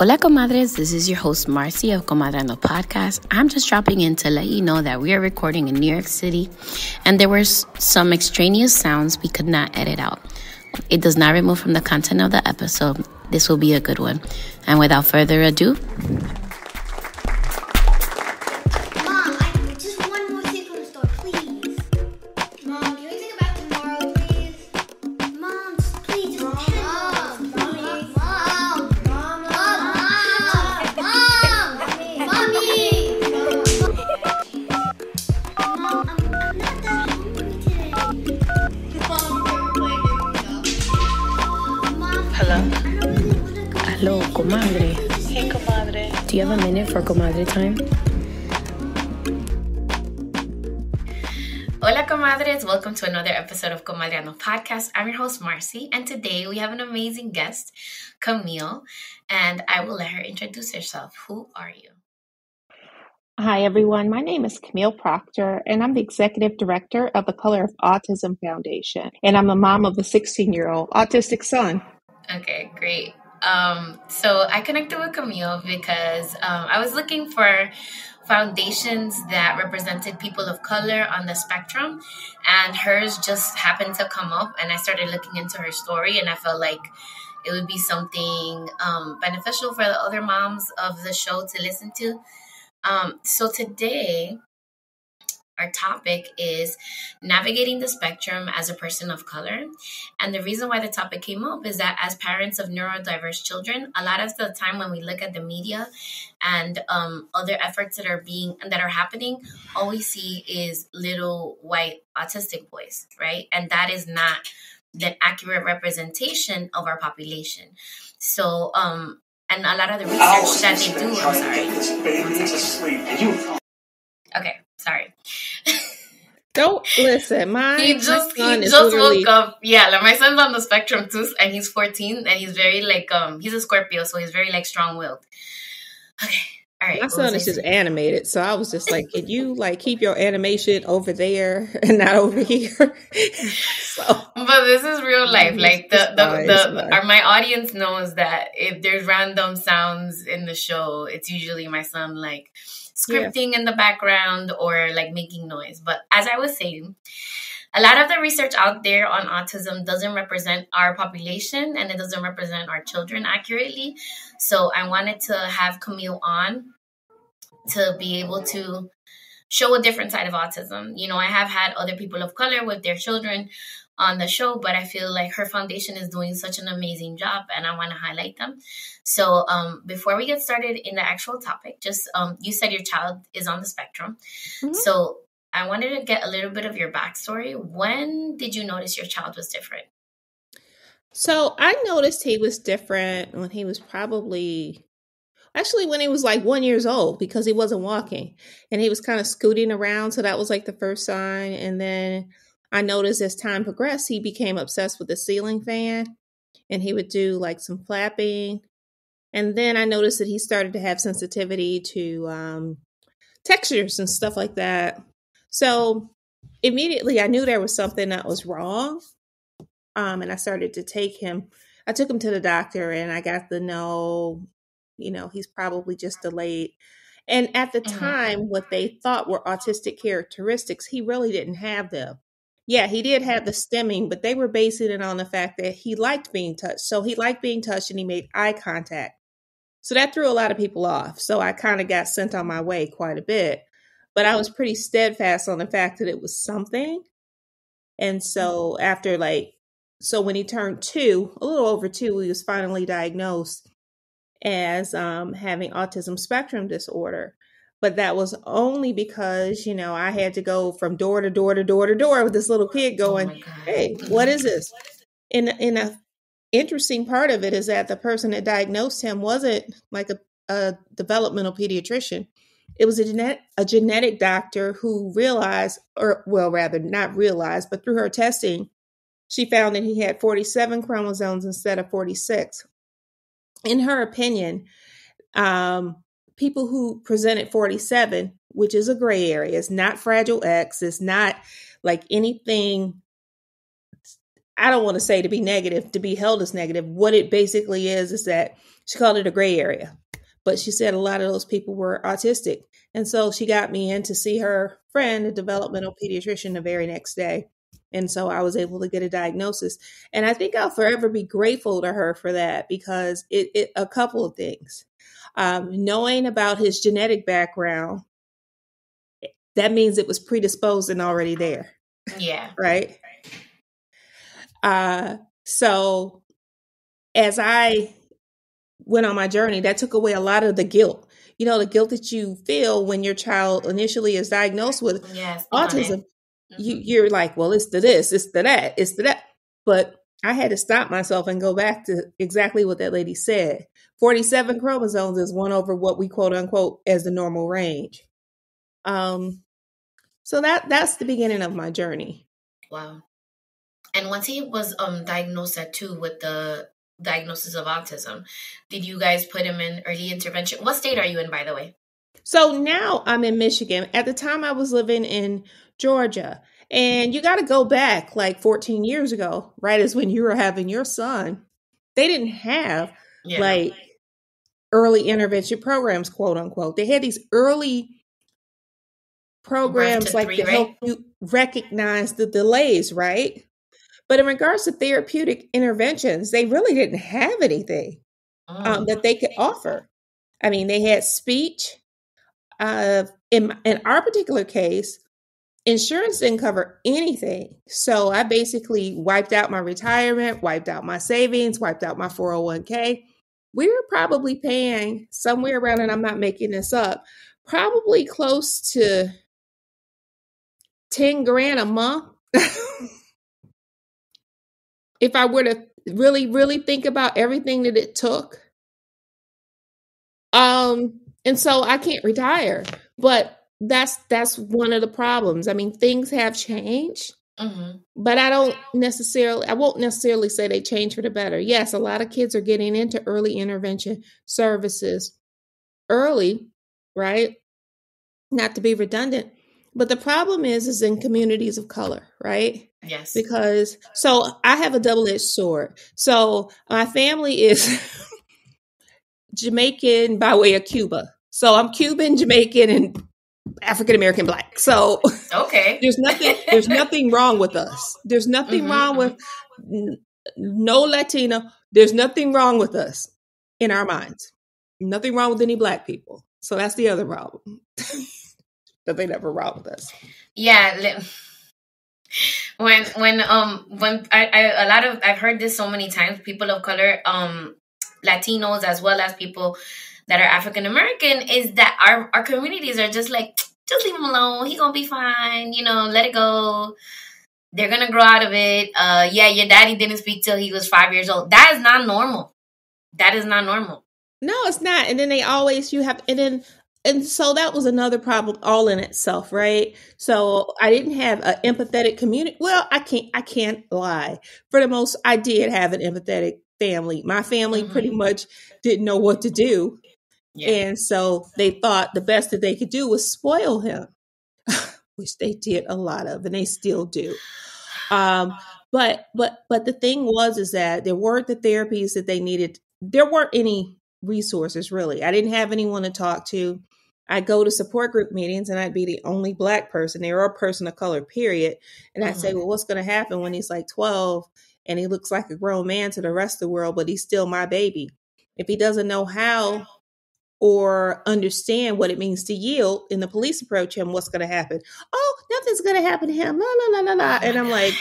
Hola Comadres, this is your host Marcy of Comadreando podcast. I'm just dropping in to let you know that we are recording in New York City and there were some extraneous sounds we could not edit out. It does not remove from the content of the episode. This will be a good one. And without further ado, hello, Comadre. Hey, Comadre. Do you have a minute for Comadre time? Hola, Comadres. Welcome to another episode of Comadreando podcast. I'm your host, Marcy, and today we have an amazing guest, Camille, and I will let her introduce herself. Who are you? Hi, everyone. My name is Camille Proctor, and I'm the Executive Director of the Color of Autism Foundation, and I'm a mom of a 16-year-old autistic son. Okay, great. So I connected with Camille because I was looking for foundations that represented people of color on the spectrum, and hers just happened to come up, and I started looking into her story, and I felt like it would be something beneficial for the other moms of the show to listen to. So today, our topic is navigating the spectrum as a person of color. And the reason why the topic came up is that as parents of neurodiverse children, a lot of the time when we look at the media and other efforts that are happening, all we see is little white autistic boys, right? And that is not the accurate representation of our population. So, and a lot of the research that they do, I'm sorry. Okay, sorry. Don't listen. He just woke up. Yeah, like my son's on the spectrum too, and he's 14, and he's very he's a Scorpio, so he's very strong-willed. Okay, all right. My son is just animated, so I was just like, "Can you keep your animation over there and not over here?" But this is real life. Like my audience knows that if there's random sounds in the show, it's usually my son scripting in the background or making noise. But as I was saying, a lot of the research out there on autism doesn't represent our population and it doesn't represent our children accurately. So I wanted to have Camille on to be able to show a different side of autism. You know, I have had other people of color with their children on the show, but I feel like her foundation is doing such an amazing job and I want to highlight them. So before we get started in the actual topic, just you said your child is on the spectrum. Mm-hmm. So I wanted to get a little bit of your backstory. When did you notice your child was different? So I noticed he was different when he was when he was 1 year old, because he wasn't walking and he was kind of scooting around. So that was the first sign. And then I noticed as time progressed, he became obsessed with the ceiling fan and he would do some flapping. And then I noticed that he started to have sensitivity to textures and stuff like that. So immediately I knew there was something that was wrong. And I started to I took him to the doctor and I got to know, he's probably just delayed. And at the time, what they thought were autistic characteristics, he really didn't have them. Yeah, he did have the stimming, but they were basing it on the fact that he liked being touched. So he liked being touched and he made eye contact. So that threw a lot of people off. So I kind of got sent on my way quite a bit. But I was pretty steadfast on the fact that it was something. And so after so when he turned 2, a little over 2, he was finally diagnosed as having autism spectrum disorder. But that was only because, I had to go from door to door to door to door with this little kid going, hey, what is this? And a interesting part of it is that the person that diagnosed him wasn't a developmental pediatrician. It was a genetic doctor who realized, or well, rather not realized, but through her testing, she found that he had 47 chromosomes instead of 46. In her opinion, people who presented 47, which is a gray area, it's not Fragile X, it's not anything I don't want to say to be negative, to be held as negative. What it basically is that she called it a gray area. But she said a lot of those people were autistic. And so she got me in to see her friend, a developmental pediatrician, the very next day. And so I was able to get a diagnosis. And I think I'll forever be grateful to her for that, because a couple of things. Knowing about his genetic background, that means it was predisposed and already there. Yeah. Right? So as I went on my journey, that took away a lot of the guilt. You know, the guilt that you feel when your child initially is diagnosed with autism. You're like, well, it's to this, it's to that, it's to that. But I had to stop myself and go back to exactly what that lady said. 47 chromosomes is one over what we quote unquote as the normal range. So that's the beginning of my journey. Wow. And once he was diagnosed at 2 with the diagnosis of autism, did you guys put him in early intervention? What state are you in, by the way? So now I'm in Michigan. At the time I was living in Georgia. And you got to go back like 14 years ago, right? As when you were having your son. They didn't have like early intervention programs, quote unquote. They had these early programs like to help you recognize the delays, right? But in regards to therapeutic interventions, they really didn't have anything that they could offer. I mean, they had speech. In our particular case, insurance didn't cover anything. So I basically wiped out my retirement, wiped out my savings, wiped out my 401k. We were probably paying somewhere around, and I'm not making this up, probably close to 10 grand a month. If I were to really, really think about everything that it took. And so I can't retire, but that's one of the problems. I mean, things have changed, but I won't necessarily say they changed for the better. Yes, a lot of kids are getting into early intervention services early, right? Not to be redundant, but the problem is in communities of color, right? Yes. Because, so I have a double-edged sword. So my family is Jamaican by way of Cuba. So I'm Cuban, Jamaican, and African-American Black. So okay. there's nothing wrong with us. There's nothing wrong with no Latina. There's nothing wrong with us in our minds. Nothing wrong with any Black people. So that's the other problem. That they never wrong with us. Yeah. When I've heard this so many times, people of color, Latinos, as well as people that are African American, is that our communities are just like, just leave him alone. He gonna be fine. You know, let it go. They're gonna grow out of it. Yeah, your daddy didn't speak till he was 5 years old. That is not normal. That is not normal. No, it's not. And then and so that was another problem all in itself, right? So I didn't have an empathetic community. Well, I can't lie. For the most, I did have an empathetic family. My family pretty much didn't know what to do. Yeah. And so they thought the best that they could do was spoil him, which they did a lot of, and they still do. But the thing is that there weren't the therapies that they needed. There weren't any resources, really. I didn't have anyone to talk to. I'd go to support group meetings and I'd be the only Black person there, or a person of color, period. And I'd say, well, what's going to happen when he's like 12 and he looks like a grown man to the rest of the world, but he's still my baby? If he doesn't know how or understand what it means to yield and the police approach him, what's going to happen? Oh, nothing's going to happen to him. La, la, la, la, la. And I'm like,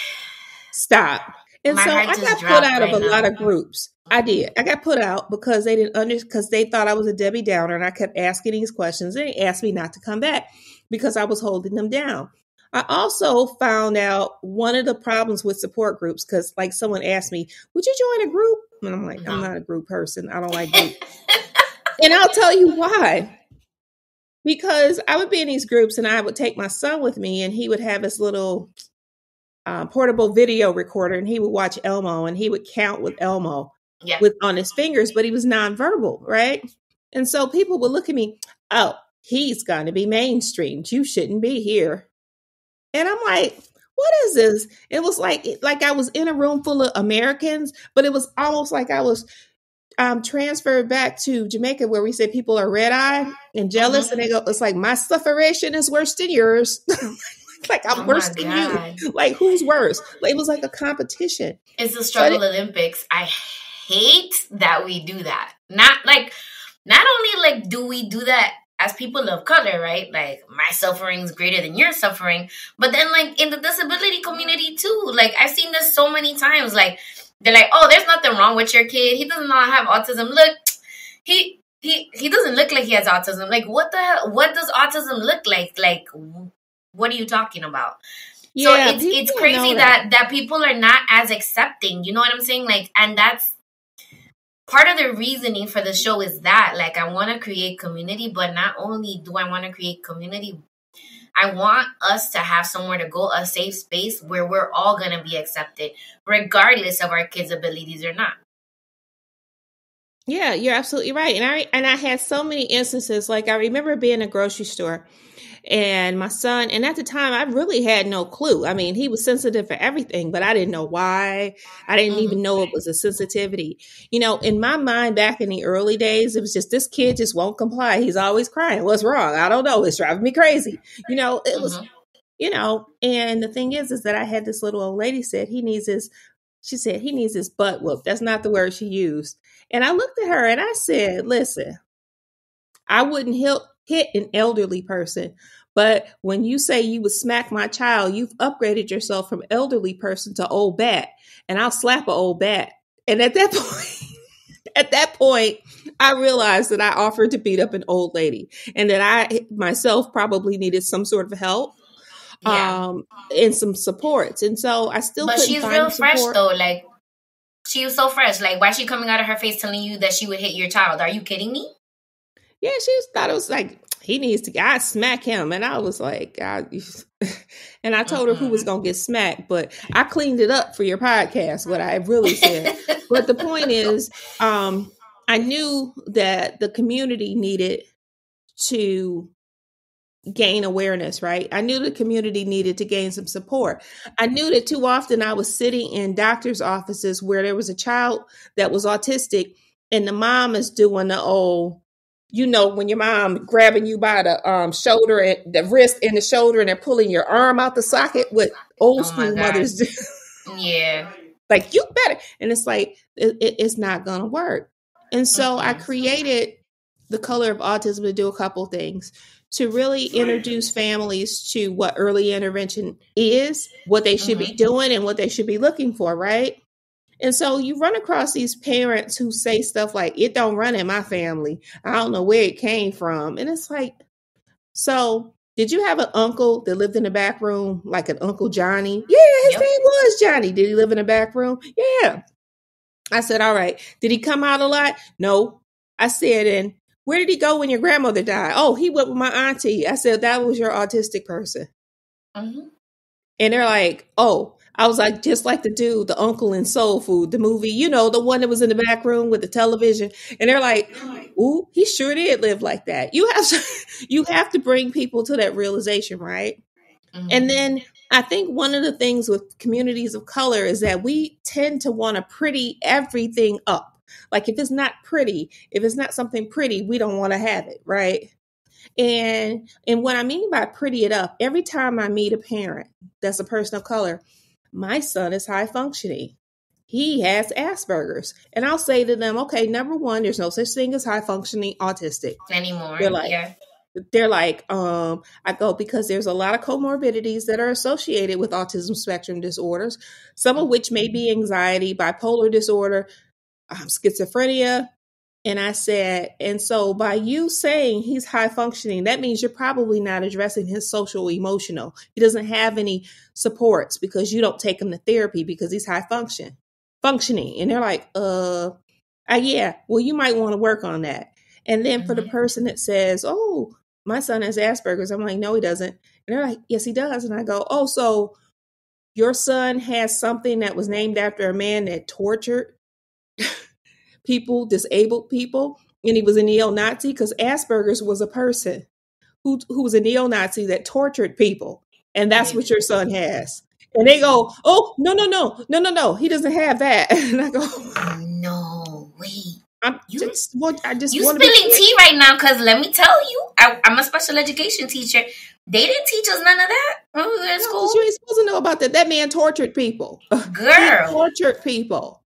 stop. And so I got put out of a lot of groups. I did. I got put out because they didn't because they thought I was a Debbie Downer, and I kept asking these questions. And they asked me not to come back because I was holding them down. I also found out one of the problems with support groups, because like someone asked me, would you join a group? And I'm like, I'm not a group person. I don't like groups. And I'll tell you why. Because I would be in these groups and I would take my son with me, and he would have his little portable video recorder, and he would watch Elmo, and he would count with Elmo on his fingers, but he was nonverbal, right? And so people would look at me, oh, he's going to be mainstreamed. You shouldn't be here. And I'm like, what is this? It was like I was in a room full of Americans, but it was almost like I was transferred back to Jamaica, where we said people are red eyed and jealous, and they go, it's like my sufferation is worse than yours. Like I'm Oh worse my than you. God. Like who's worse? Like, it was like a competition. It's the So struggle Olympics. I hate that we do that. Not only like do we do that as people of color, right? Like my suffering is greater than your suffering, but then like in the disability community too. Like I've seen this so many times. Like they're like, oh, there's nothing wrong with your kid. He does not have autism. Look, he doesn't look like he has autism. Like what the hell? What does autism look like? Like what are you talking about? So yeah, it's people crazy know that. that people are not as accepting. You know what I'm saying? Like, and that's part of the reasoning for the show is that, like, I want to create community, but not only do I want to create community, I want us to have somewhere to go, a safe space where we're all going to be accepted, regardless of our kids' abilities or not. Yeah, you're absolutely right. And I had so many instances. Like I remember being in a grocery store, and my son, and at the time I really had no clue. I mean, he was sensitive for everything, but I didn't know why. I didn't even know it was a sensitivity. You know, in my mind back in the early days, it was just, this kid just won't comply. He's always crying. What's wrong? I don't know. It's driving me crazy. You know, it was, you know, and the thing is that I had this little old lady said, she said, he needs his butt whooped. That's not the word she used. And I looked at her and I said, listen, I wouldn't hit an elderly person, but when you say you would smack my child, you've upgraded yourself from elderly person to old bat, and I'll slap an old bat. And at that point, I realized that I offered to beat up an old lady, and that I myself probably needed some sort of help, and some supports. And so I still But couldn't she's find real the fresh support. though. Like she was so fresh. Like why is she coming out of her face telling you that she would hit your child? Are you kidding me? Yeah, thought it was like, he needs to, I smack him. And I was like, and I told her who was going to get smacked, but I cleaned it up for your podcast, what I really said. But the point is, I knew that the community needed to gain awareness, right? I knew the community needed to gain some support. I knew that too often I was sitting in doctor's offices where there was a child that was autistic, and the mom is doing the old, you know, when your mom grabbing you by the shoulder and the wrist and the shoulder, and they're pulling your arm out the socket, what old school mothers do. Yeah. Like, you better. And it's like, it's not going to work. And so I created the Color of Autism to do a couple things, to really introduce families to what early intervention is, what they should be doing, and what they should be looking for, right? And so you run across these parents who say stuff like, it don't run in my family. I don't know where it came from. And it's like, so did you have an uncle that lived in the back room, like an Uncle Johnny? Yeah, his name was Johnny. Did he live in the back room? Yeah. I said, all right. Did he come out a lot? No. I said, and where did he go when your grandmother died? Oh, he went with my auntie. I said, that was your autistic person. And they're like, oh. I was like, just like the dude, the uncle in Soul Food, the movie, you know, the one that was in the back room with the television. And they're like, ooh, he sure did live like that. You have to bring people to that realization, right? And then I think one of the things with communities of color is that we tend to want to pretty everything up. Like if it's not pretty, if it's not something pretty, we don't want to have it, right? And what I mean by pretty it up, every time I meet a parent that's a person of color, my son is high functioning. He has Asperger's. And I'll say to them, okay, number one, there's no such thing as high functioning autistic anymore. They're like, I go, because there's a lot of comorbidities that are associated with autism spectrum disorders, some of which may be anxiety, bipolar disorder, schizophrenia. And I said, and so by you saying he's high functioning, that means you're probably not addressing his social emotional. He doesn't have any supports because you don't take him to therapy because he's high functioning. And they're like, yeah, well, you might want to work on that. And then for the person that says, oh, my son has Asperger's, I'm like, no, he doesn't. And they're like, yes, he does. And I go, oh, so your son has something that was named after a man that tortured people, disabled people, and he was a neo-Nazi, because Asperger's was a person who was a neo-Nazi that tortured people. And that's what your son has. And they go, oh, no. He doesn't have that. And I go, no, wait. I just want You to be spilling clear. tea right now, because let me tell you, I'm a special education teacher. They didn't teach us none of that when we were in school. You ain't supposed to know about that. That man tortured people. Girl. He tortured people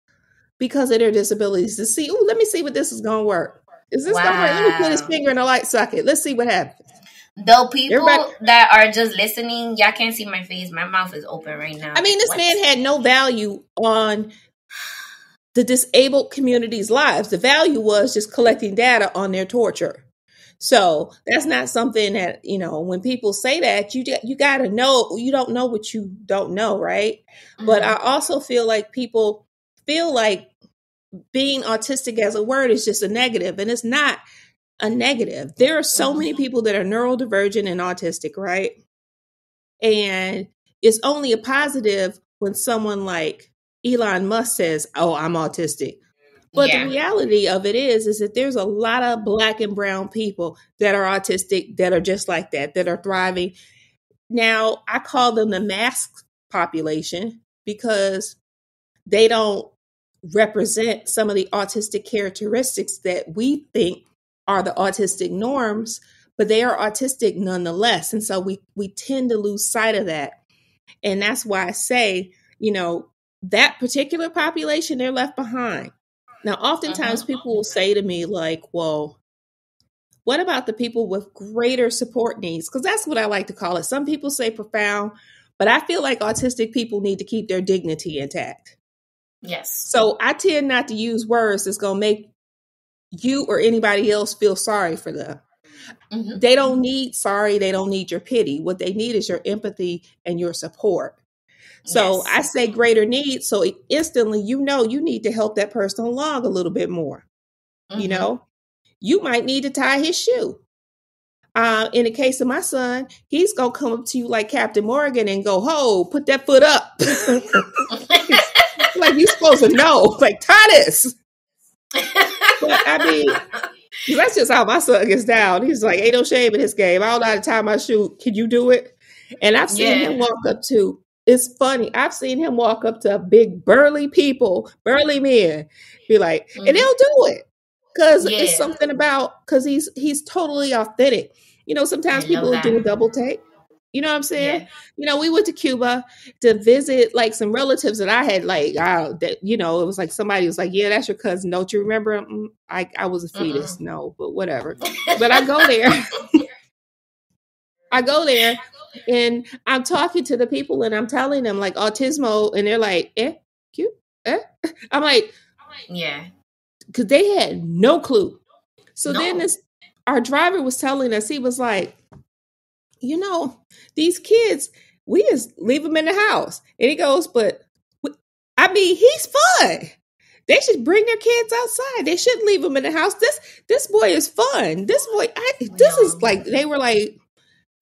because of their disabilities to see, oh, let me see what this is going to work. Is this going to work? Let me put his finger in a light socket. Let's see what happens. Though people that are just listening, y'all can't see my face. My mouth is open right now. I mean, this man had no value on the disabled community's lives. The value was just collecting data on their torture. So that's not something that, you know, when people say that, you got to know, you don't know what you don't know, right? Mm-hmm. But I also feel like people feel like being autistic as a word is just a negative, and it's not a negative. There are so many people that are neurodivergent and autistic, right? And it's only a positive when someone like Elon Musk says, oh, I'm autistic. But the reality of it is that there's a lot of Black and brown people that are autistic, that are just like that are thriving. Now, I call them the masked population because they don't represent some of the autistic characteristics that we think are the autistic norms, but they are autistic nonetheless. And so we tend to lose sight of that. And that's why I say, you know, that particular population, they're left behind. Now, oftentimes people will say to me like, well, what about the people with greater support needs? Because that's what I like to call it. Some people say profound, but I feel like autistic people need to keep their dignity intact. Yes. So I tend not to use words that's going to make you or anybody else feel sorry for them. Mm-hmm. They don't need sorry. They don't need your pity. What they need is your empathy and your support. So I say greater needs. So instantly, you know, you need to help that person along a little bit more. Mm-hmm. You know, you might need to tie his shoe. In the case of my son, he's going to come up to you like Captain Morgan and go, ho, put that foot up. Like you're supposed to know, like tie this. But I mean, that's just how my son gets down. He's like, ain't no shame in this game. I don't know how to tie my shoe. Can you do it? And I've seen him walk up to, it's funny, I've seen him walk up to big burly men, be like, and they'll do it. Because it's something about, because he's totally authentic. You know, sometimes people do a double take. You know what I'm saying? Yeah. You know, we went to Cuba to visit like some relatives that I had that, you know, it was like somebody was like, yeah, that's your cousin. Don't you remember? I was a fetus. No, but whatever. But I go there. And I'm talking to the people and I'm telling them like autismo, and they're like, cute, I'm like, yeah, because they had no clue. So then our driver was telling us, he was like, you know, these kids, we just leave them in the house. And he goes, but I mean, he's fun. They should bring their kids outside. They shouldn't leave them in the house. This boy is fun. This boy, this is like, they were like,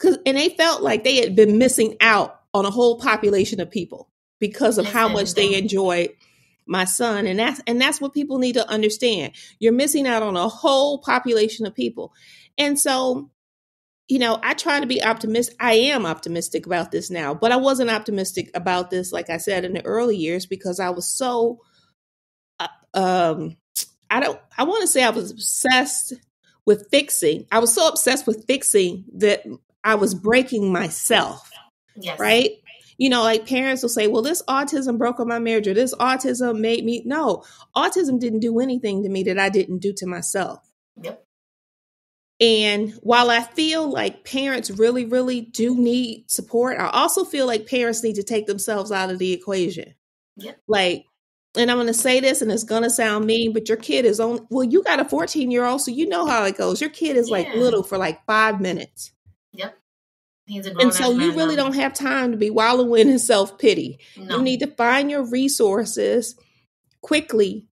and they felt like they had been missing out on a whole population of people because of how much they enjoyed my son. And that's what people need to understand. You're missing out on a whole population of people. And so, you know, I try to be optimistic. I am optimistic about this now, but I wasn't optimistic about this, like I said, in the early years, because I was so, I want to say I was obsessed with fixing. I was so obsessed with fixing that I was breaking myself. Yes. Right? You know, like parents will say, well, this autism broke up my marriage, or this autism made me. No, autism didn't do anything to me that I didn't do to myself. Yep. And while I feel like parents really, really do need support, I also feel like parents need to take themselves out of the equation. Yep. Like, and I'm going to say this, and it's going to sound mean, but your kid is on, well, you got a 14-year-old, so you know how it goes. Your kid is like little for like 5 minutes. Yep. And so you really don't have time to be wallowing in self-pity. No. You need to find your resources quickly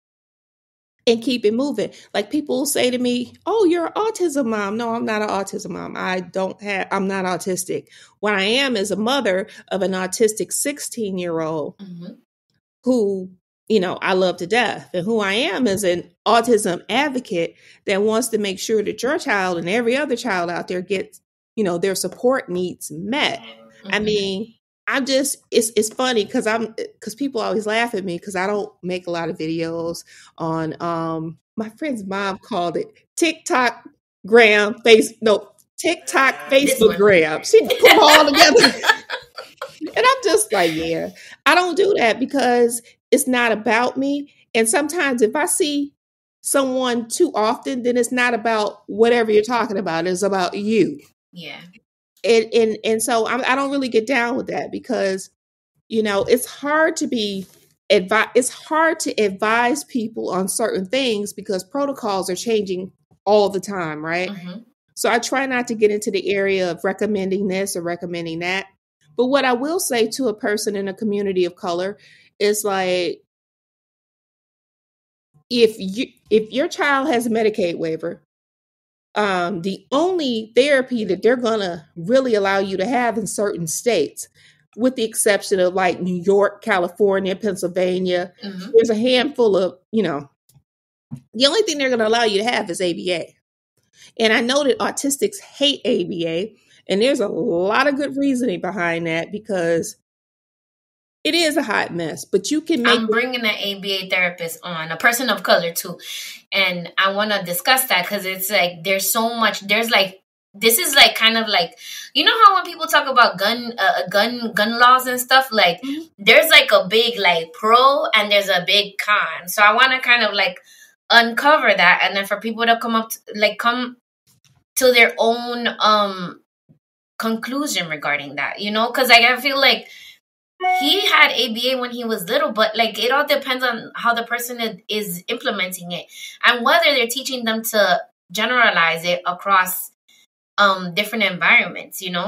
and keep it moving. Like people will say to me, oh, you're an autism mom. No, I'm not an autism mom. I'm not autistic. What I am is a mother of an autistic 16-year-old who, you know, I love to death. And who I am is an autism advocate that wants to make sure that your child and every other child out there gets, you know, their support needs met. I mean, I'm just, it's funny because people always laugh at me because I don't make a lot of videos on, my friend's mom called it TikTok gram TikTok This Facebook one. gram. She put them all together. And I'm just like, yeah, I don't do that because it's not about me. And sometimes if I see someone too often, then it's not about whatever you're talking about. It's about you. Yeah. And so I don't really get down with that because, it's hard to it's hard to advise people on certain things because protocols are changing all the time, right? Mm-hmm. So I try not to get into the area of recommending this or recommending that. But what I will say to a person in a community of color is like, if your child has a Medicaid waiver, the only therapy that they're gonna really allow you to have in certain states, with the exception of like New York, California, Pennsylvania, Mm-hmm. there's a handful of, the only thing they're gonna allow you to have is ABA. And I know that autistics hate ABA, and there's a lot of good reasoning behind that because it is a hot mess, but you can make I'm bringing an ABA therapist on, a person of color too. And I want to discuss that because it's like, there's so much, this is like kind of like, how when people talk about gun laws and stuff, like there's like a big like pro and there's a big con. So I want to kind of like uncover that. And then for people to come to their own conclusion regarding that, because like I feel like he had ABA when he was little, but like it all depends on how the person is implementing it and whether they're teaching them to generalize it across different environments, You're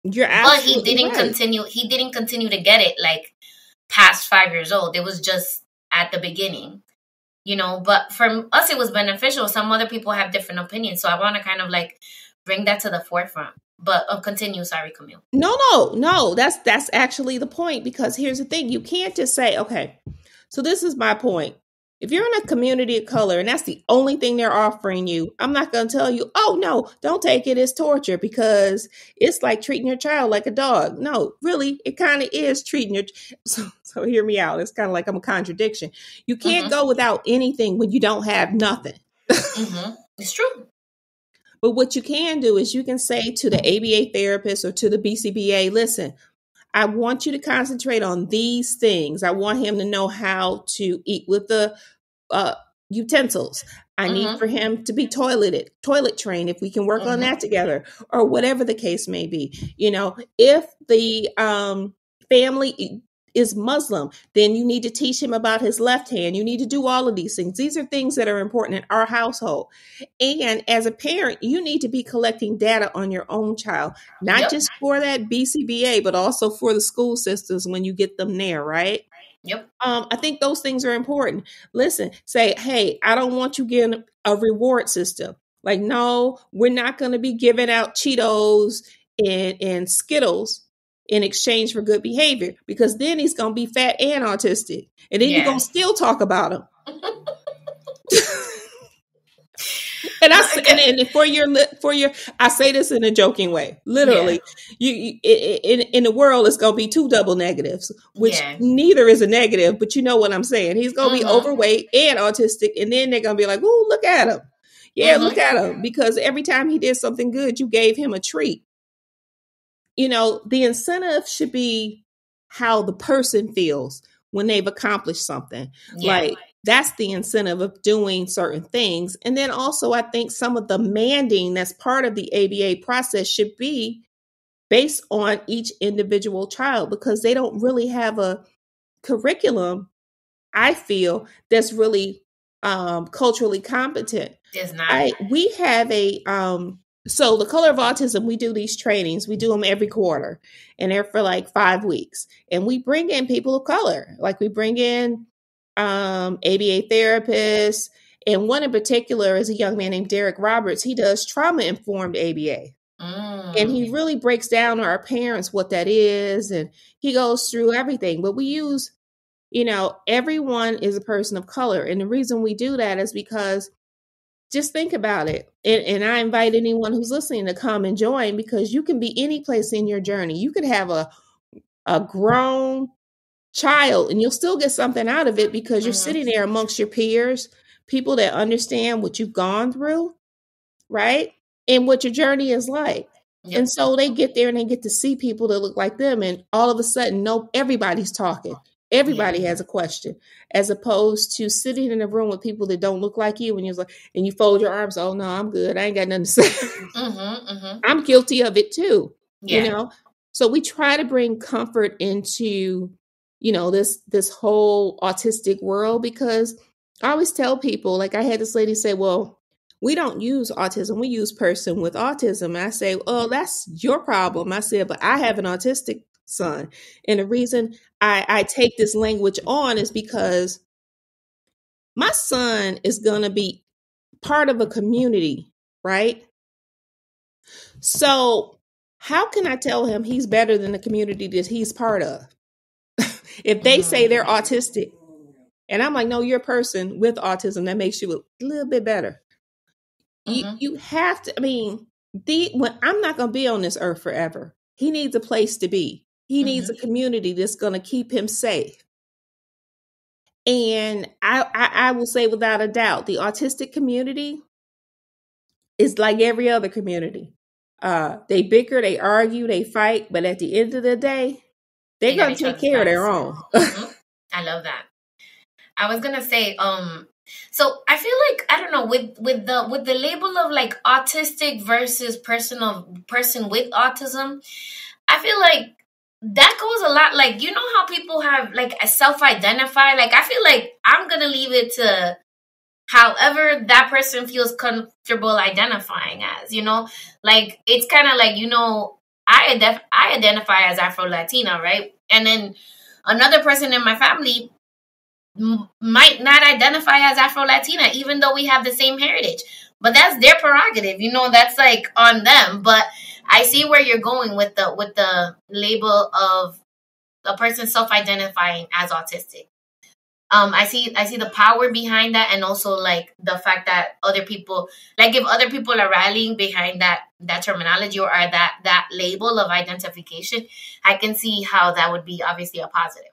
But he absolutely didn't right. continue to get it like past 5 years old. It was just at the beginning. But for us, it was beneficial. Some other people have different opinions. So I want to kind of like bring that to the forefront. But continue. Sorry, Camille. No. That's actually the point because here's the thing. You can't just say, okay, so this is my point. If you're in a community of color and that's the only thing they're offering you, I'm not going to tell you, oh, no, don't take it. It's torture because it's like treating your child like a dog. No, really, it kind of is treating your. So hear me out. It's kind of like I'm a contradiction. You can't go without anything when you don't have nothing. It's true. But what you can do is you can say to the ABA therapist or to the BCBA, listen, I want you to concentrate on these things. I want him to know how to eat with the utensils. I need for him to be toilet trained if we can work on that together or whatever the case may be. If the family is Muslim, then you need to teach him about his left hand. You need to do all of these things. These are things that are important in our household. And as a parent, you need to be collecting data on your own child, not just for that BCBA, but also for the school systems when you get them there, right? Yep. I think those things are important. Listen, say, hey, I don't want you getting a reward system. Like, no, we're not going to be giving out Cheetos and Skittles in exchange for good behavior because then he's going to be fat and autistic. And then you're going to still talk about him. And for your, I say this in a joking way. Literally, you in the world, it's gonna be two double negatives, which neither is a negative. But you know what I'm saying? He's gonna be overweight and autistic, and then they're gonna be like, "Oh, look at him! Yeah, look at him!" Because every time he did something good, you gave him a treat. The incentive should be how the person feels when they've accomplished something. Like, that's the incentive of doing certain things. And then also, I think some of the manding that's part of the ABA process should be based on each individual child because they don't really have a curriculum, I feel, that's really culturally competent. It's not. We have so the Color of Autism, we do these trainings. We do them every quarter and they're for like 5 weeks. And we bring in people of color. Like we bring in ABA therapists. And one in particular is a young man named Derek Roberts. He does trauma-informed ABA. And he really breaks down to our parents what that is. And he goes through everything. But we use, everyone is a person of color. And the reason we do that is because just think about it. And I invite anyone who's listening to come and join because you can be any place in your journey. You could have a a grown child, and you'll still get something out of it because you're Mm-hmm. sitting there amongst your peers, people that understand what you've gone through, right? And what your journey is like. And Yep. so they get there and they get to see people that look like them, and all of a sudden, no, everybody's talking. Yeah. Everybody has a question, as opposed to sitting in a room with people that don't look like you, and you're like, and you fold your arms. Oh no, I'm good. I ain't got nothing to say. Mm-hmm. Mm-hmm. I'm guilty of it too, you Yeah. know. So we try to bring comfort into, this whole autistic world, because I always tell people, like I had this lady say, well, we don't use autism, we use person with autism. And I say, oh, that's your problem. I said, but I have an autistic son. And the reason I take this language on is because my son is going to be part of a community, right? So how can I tell him he's better than the community that he's part of? If they say they're Mm-hmm. autistic, and I'm like, no, you're a person with autism, that makes you a little bit better. Mm-hmm. You have to. I mean, I'm not going to be on this earth forever. He needs a place to be. He needs Mm-hmm. a community that's going to keep him safe. And I will say without a doubt, the autistic community is like every other community. They bicker, they argue, they fight, but at the end of the day, they're They got going to each take other's care of backs. their own. Mm-hmm. I love that. I was gonna say, so I feel like, I don't know, with the label of like autistic versus person with autism, I feel like that goes a lot, like, you know how people have like a self-identify, like I feel like I'm gonna leave it to however that person feels comfortable identifying as, like it's kind of like, I identify as Afro Latina, right? And then another person in my family might not identify as Afro Latina, even though we have the same heritage. But that's their prerogative, that's like on them. But I see where you're going with the label of a person self-identifying as autistic. I see the power behind that, and also like the fact that other people, like if other people are rallying behind that terminology, or that label of identification, I can see how that would be obviously a positive.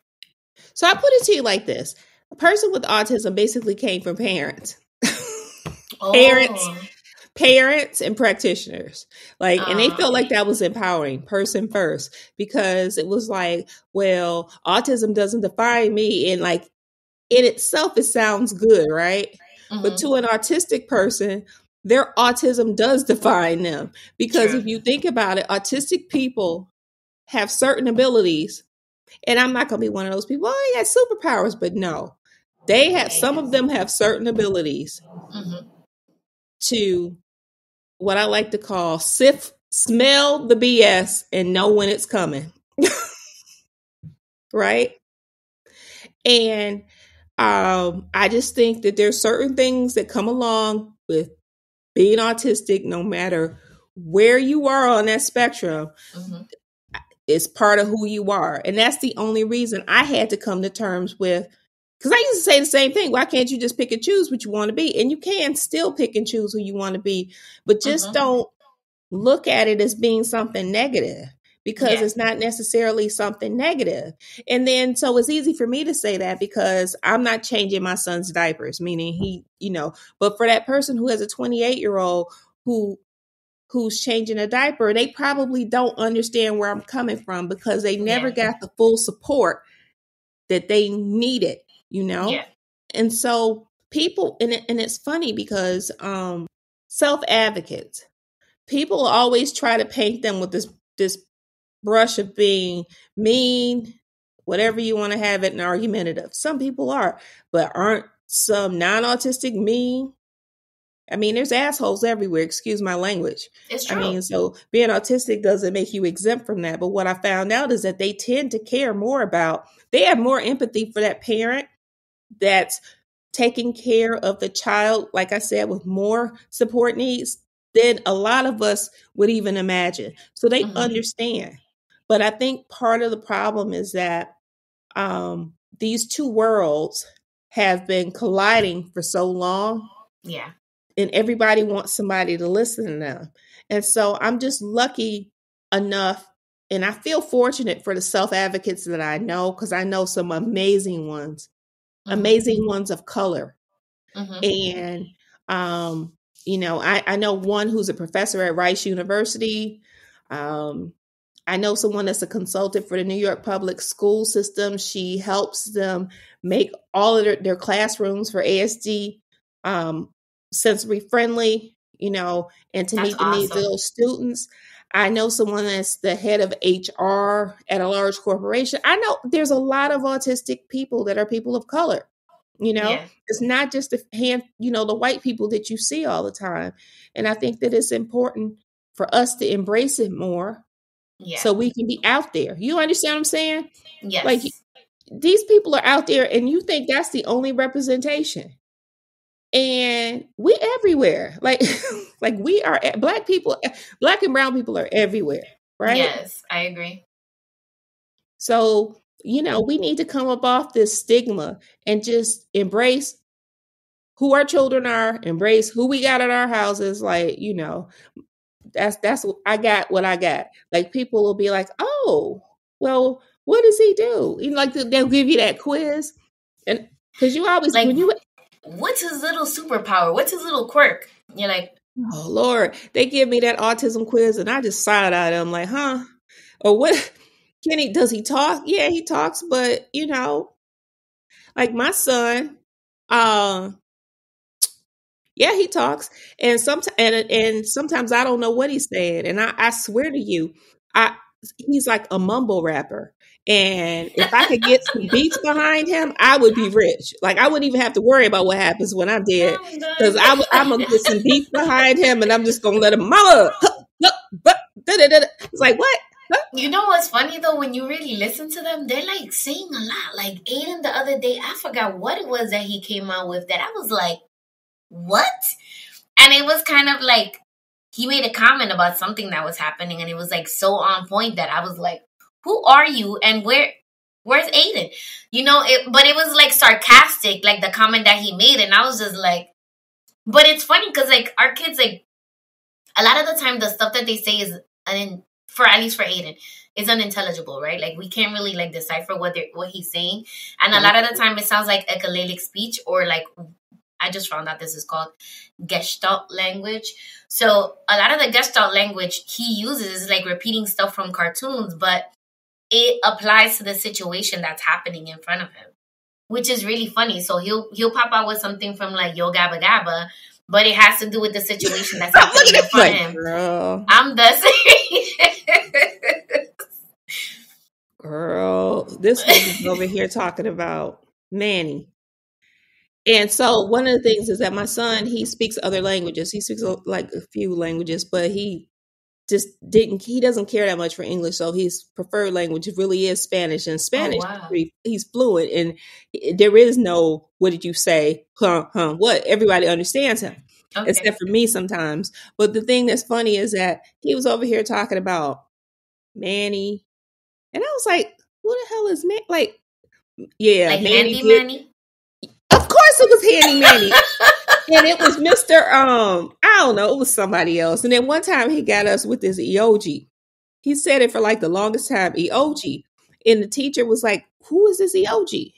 So I put it to you like this: a person with autism basically came from parents. parents Oh, parents and practitioners, and they felt like that was empowering, person first, because it was like, well, autism doesn't define me, and like in itself it sounds good, right? But mm-hmm. to an autistic person, their autism does define them, because True. if you think about it, autistic people have certain abilities, and I'm not going to be one of those people, oh, he has superpowers, but no, some of them have certain abilities Mm-hmm. to, what I like to call, smell the BS and know when it's coming. Right? And I just think that there's certain things that come along with being autistic, no matter where you are on that spectrum. Mm-hmm. It's part of who you are. And that's the only reason I had to come to terms with, because I used to say the same thing. Why can't you just pick and choose what you want to be? And you can still pick and choose who you want to be, but just Mm-hmm. don't look at it as being something negative, because Yeah. it's not necessarily something negative. And then, so it's easy for me to say that because I'm not changing my son's diapers, meaning but for that person who has a 28-year-old who's changing a diaper, they probably don't understand where I'm coming from, because they never Yeah. got the full support that they needed, you know? Yeah. And so people, and it's funny because self-advocates, people always try to paint them with this brush of being mean, whatever you want to have it, and argumentative. Some people are, but aren't some non-autistic mean? I mean, there's assholes everywhere, excuse my language. It's I true. mean, so being autistic doesn't make you exempt from that. But what I found out is that they tend to care more about, they have more empathy for that parent that's taking care of the child, like I said, with more support needs than a lot of us would even imagine. So they Mm-hmm. understand. But I think part of the problem is that these two worlds have been colliding for so long. Yeah. And everybody wants somebody to listen to them. And so I'm just lucky enough and I feel fortunate for the self-advocates that I know, because I know some amazing ones of color. And, I know one who's a professor at Rice University. I know someone that's a consultant for the New York public school system. She helps them make all of their classrooms for ASD sensory friendly, and to That's meet the needs of awesome. those students. I know someone that's the head of HR at a large corporation. I know there's a lot of autistic people that are people of color. Yeah. It's not just the white people that you see all the time. And I think that it's important for us to embrace it more Yeah. so we can be out there. You understand what I'm saying? Like, Yes. these people are out there and you think that's the only representation. And we everywhere. Like, like we are black people, black and brown people are everywhere, right? Yes, I agree. So, we need to come up off this stigma and just embrace who our children are, embrace who we got at our houses. Like, that's I got what I got. Like, people will be like, oh, well, what does he do? Like, they'll give you that quiz. And because you always, Like, when you, what's his little superpower? What's his little quirk? You're like, oh Lord, they give me that autism quiz and I just side eye them like, huh? Or what? Does he talk? Yeah, he talks, but like my son, yeah, he talks, and sometimes I don't know what he's saying, and I swear to you, I he's like a mumble rapper. And if I could get some beats behind him, I would be rich. Like, I wouldn't even have to worry about what happens when I'm dead, because I'm gonna get some beats behind him, and I'm just gonna let him mama. It's like, what? You know what's funny though? When you really listen to them, they're like saying a lot. Like Aiden the other day, I forgot what it was that he came out with that I was like, what? And it was kind of like he made a comment about something that was happening, and it was like so on point that I was like, who are you and where's Aiden? But it was like sarcastic, like the comment that he made, and I was just like, but it's funny because like our kids, like a lot of the time the stuff that they say is for at least for Aiden is unintelligible, right? Like we can't really like decipher what he's saying, and a lot of the time it sounds like echolalic speech, or like I just found out this is called Gestalt language. So a lot of the Gestalt language he uses is like repeating stuff from cartoons, but it applies to the situation that's happening in front of him, which is really funny. So he'll pop out with something from like Yo Gabba Gabba, but it has to do with the situation that's happening in front of him. Girl. I'm the Girl, this one's over here talking about Manny. And so one of the things is that my son, he speaks other languages. He speaks like a few languages, but he doesn't care that much for English. So his preferred language really is Spanish, and Spanish, he's fluent. And there is no, what did you say? What? Everybody understands him, except for me sometimes. But the thing that's funny is that he was over here talking about Manny. And I was like, who the hell is Manny? Like, yeah. Like Manny Handy Manny? Of course it was Handy Manny. And it was Mr. I don't know, it was somebody else. And then one time he got us with this Eoji. He said it for like the longest time, Eoji. And the teacher was like, who is this Eoji?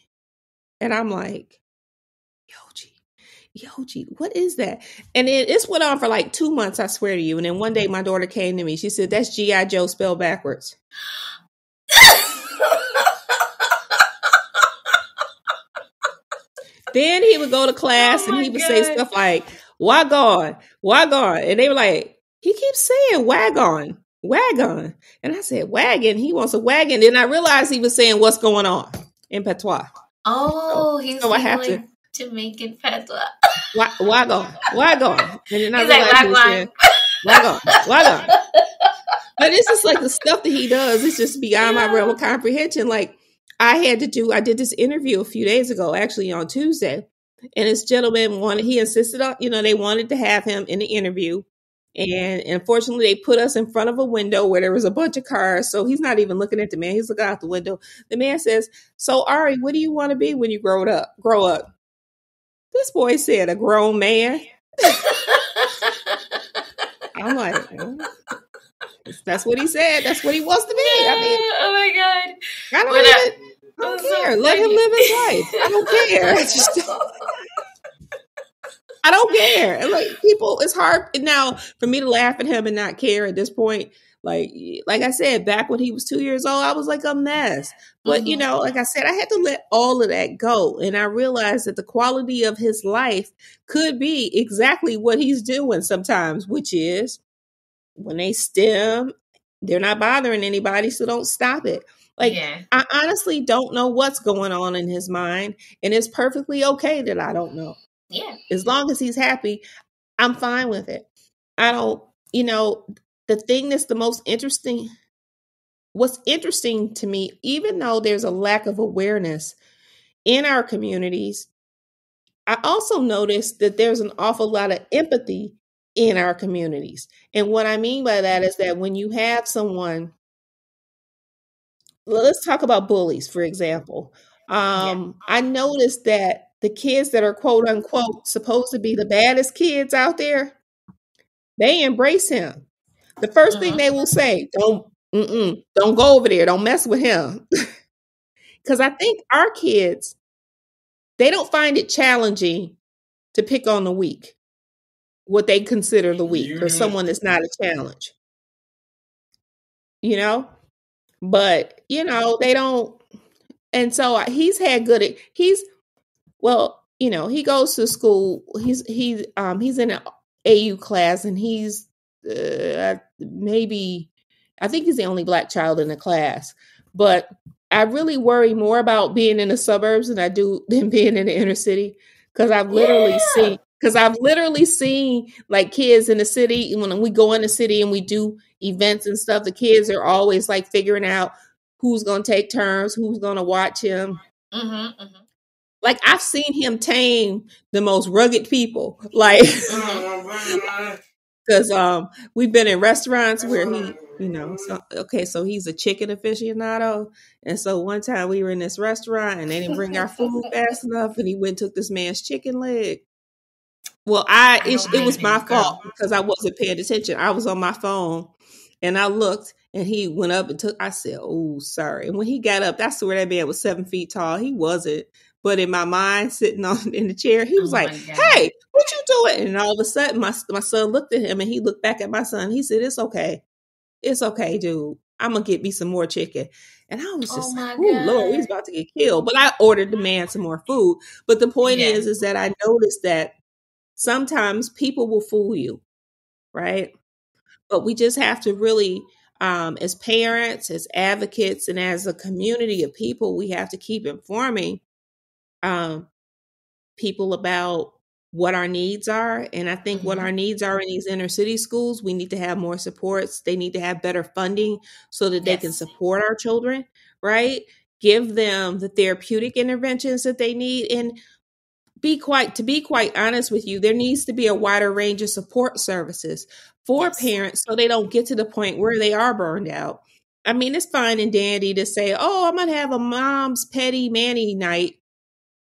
And I'm like, Eoji, what is that? And it went on for like 2 months, I swear to you. And then one day my daughter came to me. She said, that's G.I. Joe spelled backwards. Then he would go to class and he would say stuff like, wagon. And they were like, he keeps saying wagon. And I said, wagon. He wants a wagon. Then I realized he was saying, what's going on in patois. Oh, he's so I have to Jamaican patois. Wagon. And then I he's realized like, he was saying, wagon. But it's just like the stuff that he does. It's just beyond my realm of comprehension. Like, I did this interview a few days ago, actually on Tuesday, and this gentleman he insisted on, they wanted to have him in the interview. And unfortunately they put us in front of a window where there was a bunch of cars. So he's not even looking at the man. He's looking out the window. The man says, so Ari, what do you want to be when you grow up? This boy said, a grown man. I'm like, That's what he said. That's what he wants to be. I mean, Oh my God. I don't care. So Let him live his life. I don't care. I don't care. Like, people, it's hard now for me to laugh at him and not care at this point. Like I said, back when he was 2 years old, I was like a mess. But like I said, I had to let all of that go. And I realized that the quality of his life could be exactly what he's doing sometimes, which is when they stim, they're not bothering anybody, so don't stop it. Like, I honestly don't know what's going on in his mind, and it's perfectly okay that I don't know. Yeah. As long as he's happy, I'm fine with it. I don't, the thing that's the most interesting, what's interesting to me, even though there's a lack of awareness in our communities, I also noticed that there's an awful lot of empathy in our communities. And what I mean by that is that when you have someone, let's talk about bullies, for example. I noticed that the kids that are quote unquote supposed to be the baddest kids out there, they embrace him. The first thing they will say, don't go over there. Don't mess with him. Because I think our kids, they don't find it challenging to pick on the weak, what they consider the weak, or someone that's not a challenge. But, they don't. And so he goes to school. He's in an AU class, and he's maybe, I think he's the only Black child in the class. But I really worry more about being in the suburbs than being in the inner city, because I've literally seen like kids in the city. When we go in the city and we do events and stuff, the kids are always like figuring out who's going to take turns, who's going to watch him. Like, I've seen him tame the most rugged people, like, because we've been in restaurants where he, so he's a chicken aficionado. And so one time we were in this restaurant and they didn't bring our food fast enough, and he went and took this man's chicken leg. Well, it was my fault because I wasn't paying attention. I was on my phone and I looked, and he went up and I said, "Oh, sorry." And when he got up, I swear that man was 7 feet tall. He wasn't. But in my mind, sitting in the chair, he was like, "Hey, what you doing?" And all of a sudden, my son looked at him, and he looked back at my son. He said, "It's okay. It's okay, dude. I'm going to get me some more chicken." And I was just like, "Oh, Lord, he's about to get killed." But I ordered the man some more food. But the point is that I noticed that sometimes people will fool you, right? But we just have to really, as parents, as advocates, and as a community of people, we have to keep informing people about what our needs are. And I think what our needs are in these inner city schools, we need to have more supports. They need to have better funding so that they can support our children, right? Give them the therapeutic interventions that they need. And to be quite honest with you, there needs to be a wider range of support services for parents so they don't get to the point where they are burned out. I mean, it's fine and dandy to say, "Oh, I'm going to have a mom's petty manny night."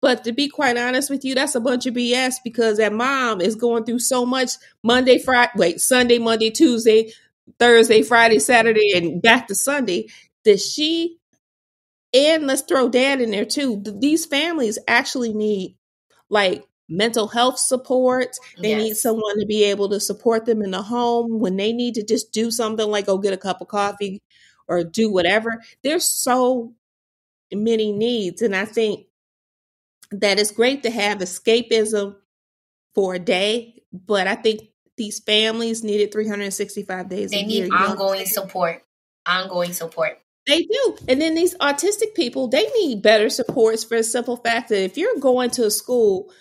But to be quite honest with you, that's a bunch of BS, because that mom is going through so much Sunday, Monday, Tuesday, Thursday, Friday, Saturday, and back to Sunday, and let's throw dad in there too. These families actually need like mental health support. They need someone to be able to support them in the home when they need to just do something like go get a cup of coffee or do whatever. There's so many needs. And I think that it's great to have escapism for a day, but I think these families need it 365 days a year. They need ongoing support. Ongoing support. They do. And then these autistic people, they need better supports for the simple fact that if you're going to a school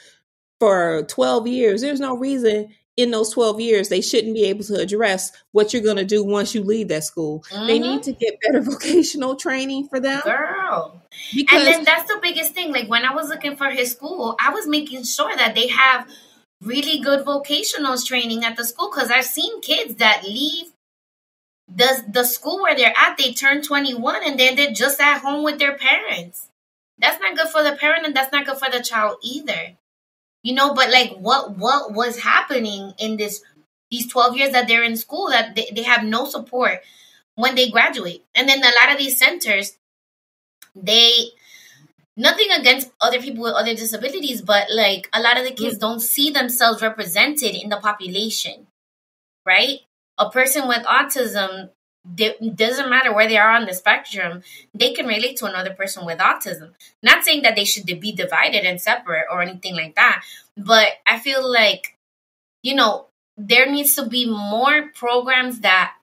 for 12 years, there's no reason in those 12 years they shouldn't be able to address what you're going to do once you leave that school. They need to get better vocational training for them. Girl. And then that's the biggest thing. Like, when I was looking for his school, I was making sure that they have really good vocational training at the school, because I've seen kids that leave the school where they're at, they turn 21 and then they're just at home with their parents. That's not good for the parent, and that's not good for the child either. But like what was happening in this these 12 years that they're in school, that they have no support when they graduate. And then a lot of these centers, nothing against other people with other disabilities, but like a lot of the kids don't see themselves represented in the population, right? A person with autism, doesn't matter where they are on the spectrum, they can relate to another person with autism. Not saying that they should be divided and separate or anything like that, but I feel like, there needs to be more programs that,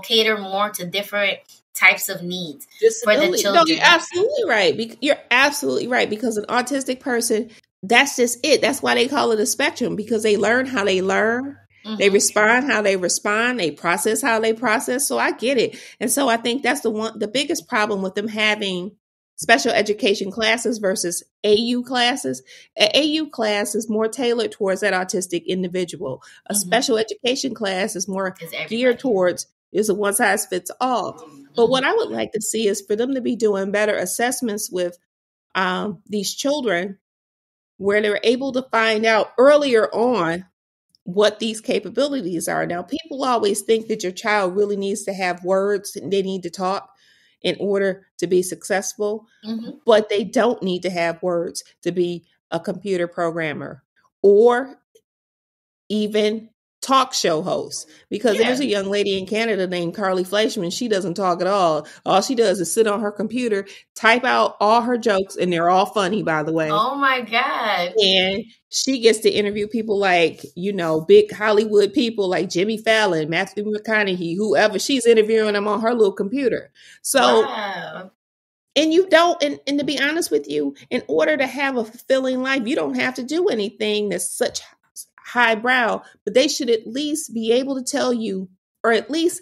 cater more to different types of needs for the children. No, you're absolutely right. You're absolutely right, because an autistic person, that's just it. That's why they call it a spectrum, because they learn how they learn. Mm-hmm. They respond how they respond. They process how they process. So I get it. And so I think that's the biggest problem with them having special education classes versus AU classes. An AU class is more tailored towards that autistic individual. A special education class is more geared towards, is a one size fits all. But what I would like to see is for them to be doing better assessments with these children, where they're able to find out earlier on what these capabilities are. Now, people always think that your child really needs to have words and they need to talk in order to be successful, but they don't need to have words to be a computer programmer or even talk show host, because there's a young lady in Canada named Carly Fleischman. She doesn't talk at all. All she does is sit on her computer, type out all her jokes, and they're all funny, by the way. Oh my God. And she gets to interview people like, big Hollywood people like Jimmy Fallon, Matthew McConaughey, whoever. She's interviewing them on her little computer. So, and you don't, and to be honest with you, in order to have a fulfilling life, you don't have to do anything that's such highbrow, but they should at least be able to tell you, or at least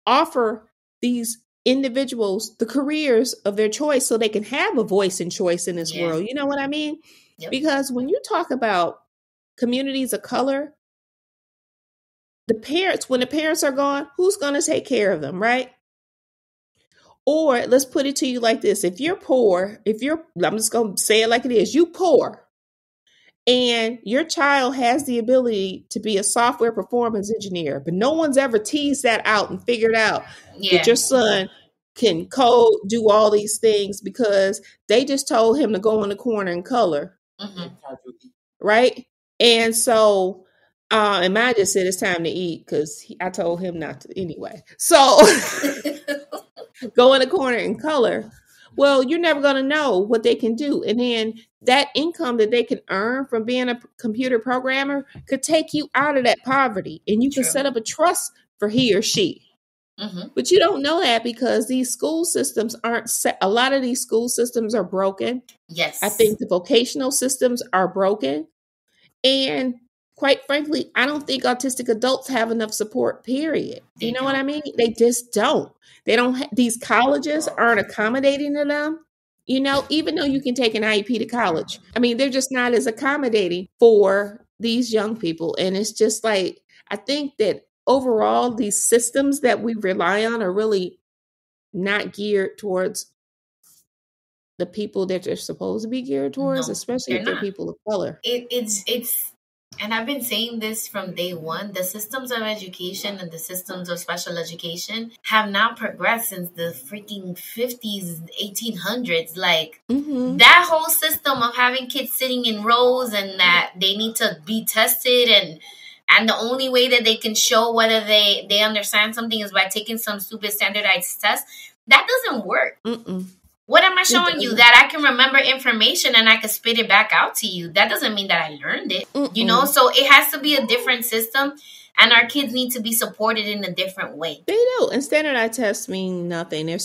offer these individuals the careers of their choice so they can have a voice and choice in this world. You know what I mean? Yep. Because when you talk about communities of color, when the parents are gone, who's going to take care of them, right? Or let's put it to you like this. If you're poor, I'm just going to say it like it is, you poor, and your child has the ability to be a software performance engineer, but no one's ever teased that out and figured out that your son can code, do all these things, because they just told him to go in the corner and color. Right? And so, and I just said it's time to eat because I told him not to anyway. So go in the corner and color. Well, you're never going to know what they can do. And then that income that they can earn from being a computer programmer could take you out of that poverty, and you can set up a trust for he or she. But you don't know that because these school systems aren't set. A lot of these school systems are broken. Yes. I think the vocational systems are broken. And quite frankly, I don't think autistic adults have enough support, period. You know what I mean? They just don't. They don't. These colleges aren't accommodating to them. Even though you can take an IEP to college, I mean, they're just not as accommodating for these young people. And it's just like, I think that overall, these systems that we rely on are really not geared towards the people that they're supposed to be geared towards, especially if they're people of color. It's and I've been saying this from day one, the systems of education and the systems of special education have not progressed since the freaking 50s, 1800s. Like that whole system of having kids sitting in rows and that they need to be tested, and the only way that they can show whether they understand something is by taking some stupid standardized test. That doesn't work. What am I showing you? That I can remember information and I can spit it back out to you. That doesn't mean that I learned it, So it has to be a different system, and our kids need to be supported in a different way. They do. And standardized tests mean nothing. They're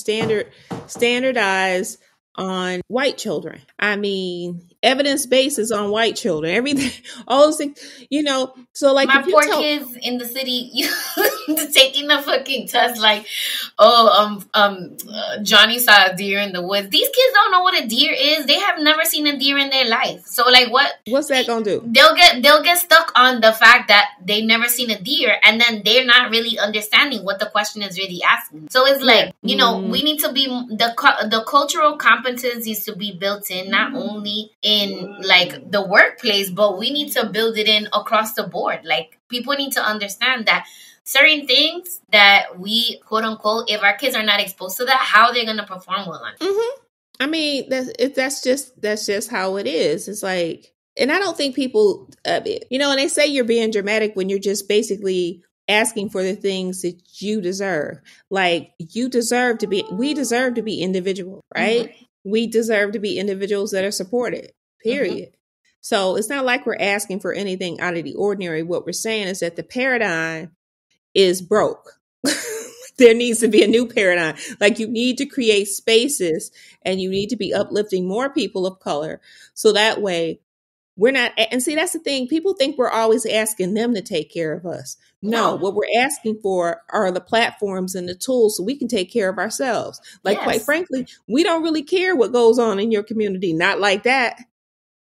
standardized on white children. I mean, evidence-based is on white children. Everything, all those things, So like my poor kids in the city taking the fucking test, like, Johnny saw a deer in the woods. These kids don't know what a deer is. They have never seen a deer in their life. So like, what's that gonna do? They'll get stuck on the fact that they've never seen a deer, and then they're not really understanding what the question is really asking. So it's like, we need to be the cultural competence needs to be built in, not only in like the workplace, but we need to build it in across the board. Like people need to understand that certain things that we, quote unquote, if our kids are not exposed to that, how they're going to perform well on it. Mm-hmm. I mean, that's just how it is. It's like, and I don't think people, and they say you're being dramatic when you're just basically asking for the things that you deserve. Like, we deserve to be individual, right? Mm-hmm. We deserve to be individuals that are supported, period. Mm-hmm. So it's not like we're asking for anything out of the ordinary. What we're saying is that the paradigm is broke. There needs to be a new paradigm. Like, you need to create spaces and you need to be uplifting more people of color. So that way we're not, and see, that's the thing. People think we're always asking them to take care of us. No, what we're asking for are the platforms and the tools so we can take care of ourselves. Like, quite frankly, we don't really care what goes on in your community. Not like that.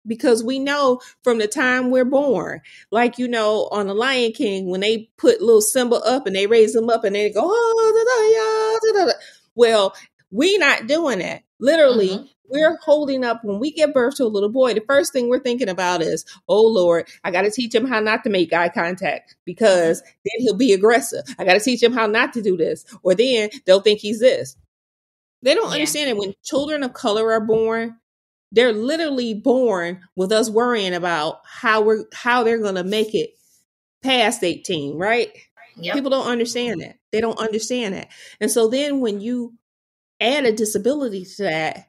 Because we know from the time we're born, like, on the Lion King, when they put little Simba up and they raise him up and they go, oh, da, da, da, da. Well, we not doing that. Literally, we're holding up, when we give birth to a little boy, the first thing we're thinking about is, oh Lord, I got to teach him how not to make eye contact because then he'll be aggressive. I got to teach him how not to do this, or then they'll think he's this. They don't understand that when children of color are born, they're literally born with us worrying about how they're going to make it past 18, right? Yep. People don't understand that. They don't understand that. And so then when you add a disability to that,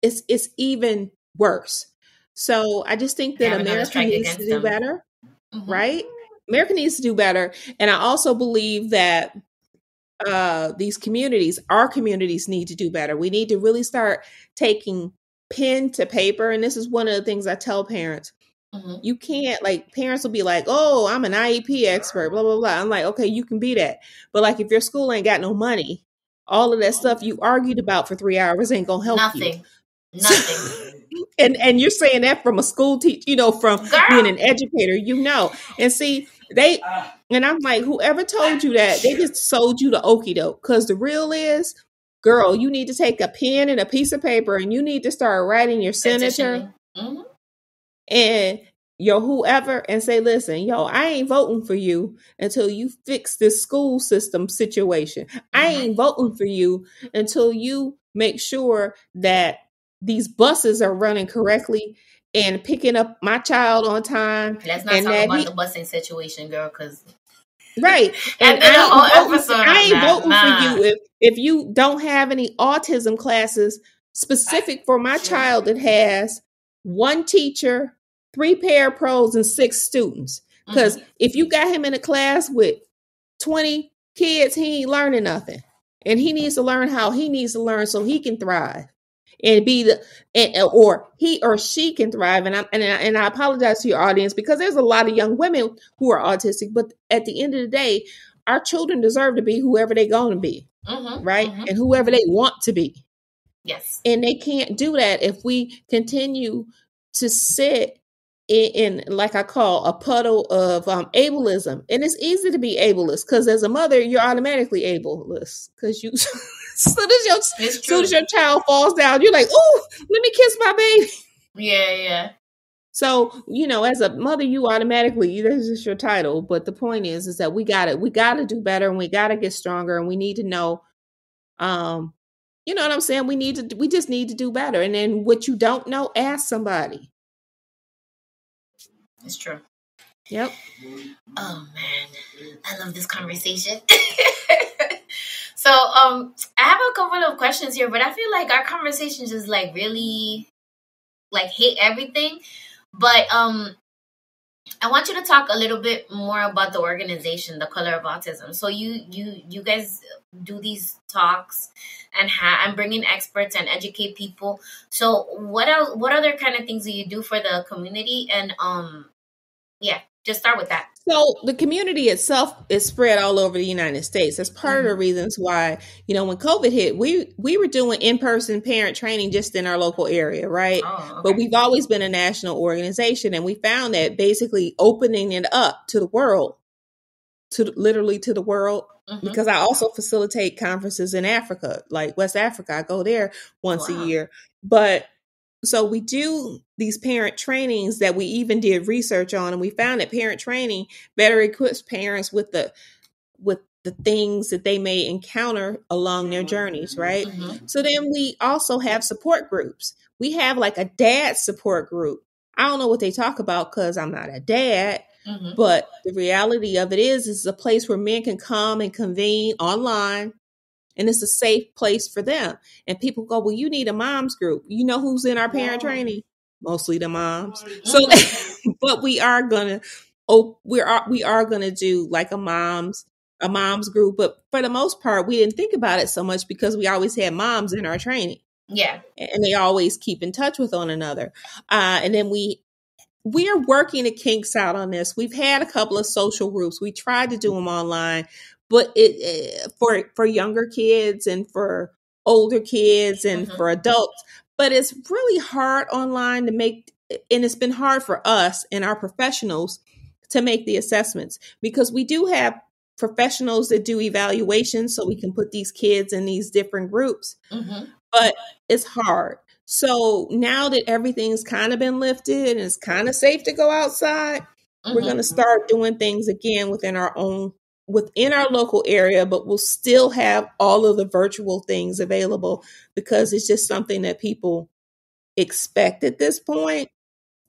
it's even worse. So I just think that America needs to do better, right? America needs to do better. And I also believe that these communities, our communities, need to do better. We need to really start taking pen to paper. And this is one of the things I tell parents. You can't, like, parents will be like, oh, I'm an IEP expert, blah, blah, blah. I'm like, okay, you can be that. But like, if your school ain't got no money, all of that stuff you argued about for 3 hours ain't going to help you. Nothing. And you're saying that from a school teacher, from being an educator, and see, and I'm like, whoever told you that, they just sold you the okie doke. Because the real is, girl, you need to take a pen and a piece of paper and you need to start writing your senator and your whoever and say, listen, I ain't voting for you until you fix this school system situation. I ain't voting for you until you make sure that these buses are running correctly and picking up my child on time. Let's not talk about the busing situation, girl, because right. And I ain't voting for you if you don't have any autism classes specific for my child that has one teacher, 3 parapros, and 6 students. Because if you got him in a class with 20 kids, he ain't learning nothing. And he needs to learn how he needs to learn so he can thrive. And or he or she can thrive. And I apologize to your audience because there's a lot of young women who are autistic, but at the end of the day, our children deserve to be whoever they're going to be, right? And whoever they want to be. Yes. And they can't do that if we continue to sit in like I call a puddle of ableism. And it's easy to be ableist because as a mother, you're automatically ableist because you soon as your child falls down, you're like, oh, let me kiss my baby. Yeah. So, as a mother, you automatically, this is your title. But the point is that we got to do better and we got to get stronger and we need to know, you know what I'm saying? We just need to do better. And then what you don't know, ask somebody. It's true. Yep. Oh man, I love this conversation. So, I have a couple of questions here, but I feel like our conversation just like really like hit everything. But I want you to talk a little bit more about the organization, the Color of Autism. So you guys do these talks and bring in experts and educate people. So what else? What other kind of things do you do for the community? And just start with that. So the community itself is spread all over the United States. That's part of the reasons why, when COVID hit, we were doing in-person parent training just in our local area, right? Oh, okay. But we've always been a national organization. And we found that basically opening it up to the world, literally to the world, because I also facilitate conferences in Africa, like West Africa. I go there once a year. But So we do these parent trainings that we even did research on, and we found that parent training better equips parents with the things that they may encounter along their journeys, right? Mm-hmm. So then we also have support groups. We have like a dad support group. I don't know what they talk about because I'm not a dad, Mm-hmm. but the reality of it is a place where men can come and convene online, and it's a safe place for them. And people go, well, you need a mom's group. You know who's in our parent training? Mostly the moms. So, Mm-hmm. but we are gonna, we are gonna do like a mom's group. But for the most part, we didn't think about it so much because we always had moms in our training, Yeah. and they always keep in touch with one another. And then we are working the kinks out on this. We've had a couple of social groups. We tried to do them online, but it for younger kids and for older kids and Mm-hmm. for adults. But it's really hard online to make, and it's been hard for us and our professionals to make the assessments because we do have professionals that do evaluations so we can put these kids in these different groups, Mm-hmm. but it's hard. So now that everything's kind of been lifted and it's kind of safe to go outside, we're going to Mm-hmm. start doing things again within our local area, but we'll still have all of the virtual things available because it's just something that people expect at this point.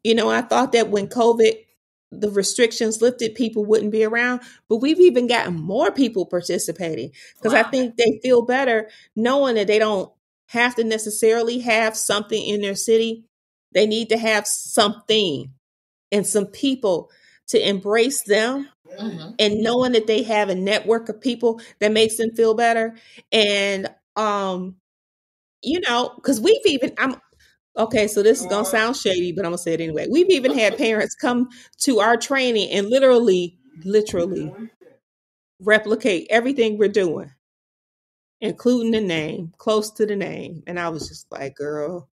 I thought that when the restrictions lifted, people wouldn't be around, but we've even gotten more people participating because I Wow. think they feel better knowing that they don't have to necessarily have something in their city. They need to have something and some people to embrace them, Mm-hmm. and knowing that they have a network of people that makes them feel better. And, because we've even, okay, so this is going to sound shady, but I'm going to say it anyway. We've even had parents come to our training and literally replicate everything we're doing, including the name, close to the name. And I was just like, girl.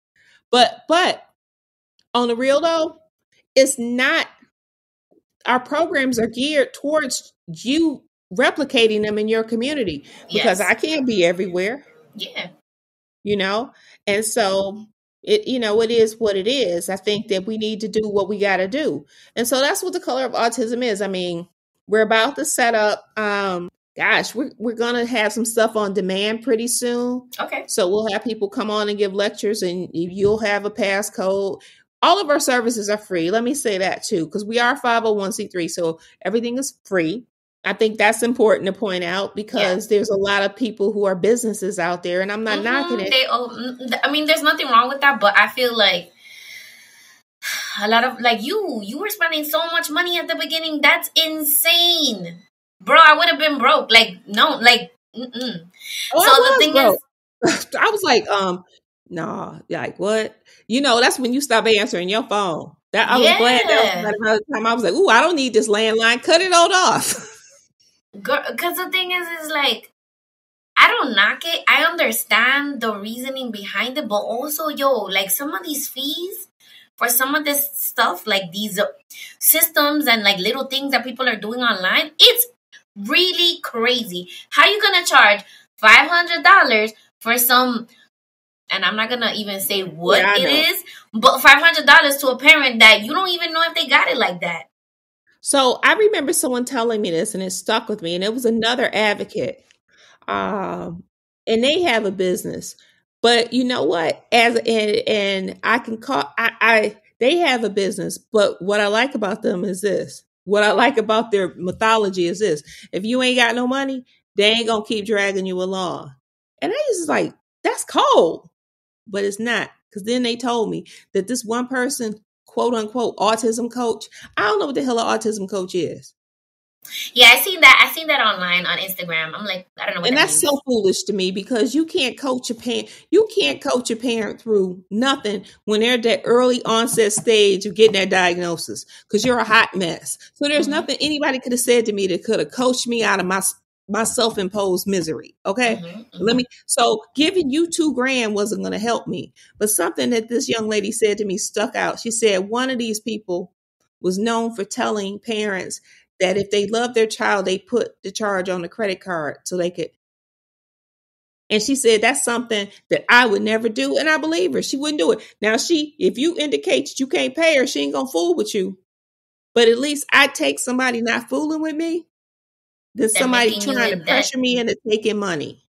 But on the real though, it's not, our programs are geared towards you replicating them in your community because Yes. I can't be everywhere. Yeah. you know? And so it is what it is. I think that we need to do what we got to do. And so that's what the color of autism is. I mean, we're about to set up, gosh, we're going to have some stuff on demand pretty soon. Okay. So we'll have people come on and give lectures and you'll have a passcode. All of our services are free. Let me say that too, because we are 501c3. So everything is free. I think that's important to point out Yeah. because there's a lot of people who are businesses out there, and I'm not knocking Mm-hmm. it. I mean, there's nothing wrong with that, but I feel like a lot of like you were spending so much money at the beginning. That's insane, bro. I would have been broke. Like no, like. Mm-mm. Oh, So I the was thing is, broke. I was like, nah, like what? That's when you stop answering your phone. That I was glad that was yeah. about the time I was like, ooh, I don't need this landline. Cut it all off. Because the thing is like, I don't knock it. I understand the reasoning behind it, but also, like some of these fees for some of this stuff, like these systems and like little things that people are doing online, it's really crazy. How you gonna charge $500 for some? And I'm not gonna even say what Yeah, I it know. is, but $500 to a parent that you don't even know if they got it like that. So I remember someone telling me this, and it stuck with me. And it was another advocate, and they have a business. But you know what? And I can call I they have a business, but what I like about them is this. What I like about their mythology is this. If you ain't got no money, they ain't gonna keep dragging you along. And I just like, that's cold. But it's not. Because then they told me that this one person, quote unquote, autism coach, I don't know what the hell an autism coach is. Yeah, I seen that. I seen that online on Instagram. I'm like, I don't know what And that that's so means. foolish to me because you can't coach a parent. You can't coach a parent through nothing when they're at that early onset stage of getting that diagnosis because you're a hot mess. So there's Mm-hmm. nothing anybody could have said to me that could have coached me out of my self-imposed misery. Okay. Mm-hmm. Mm-hmm. So giving you $2,000 wasn't going to help me. But something that this young lady said to me stuck out. She said one of these people was known for telling parents that if they love their child, they put the charge on the credit card so they could And she said that's something that I would never do. And I believe her. She wouldn't do it. Now, if you indicate that you can't pay her, she ain't going to fool with you. But at least I take somebody not fooling with me than somebody trying to pressure me into taking money.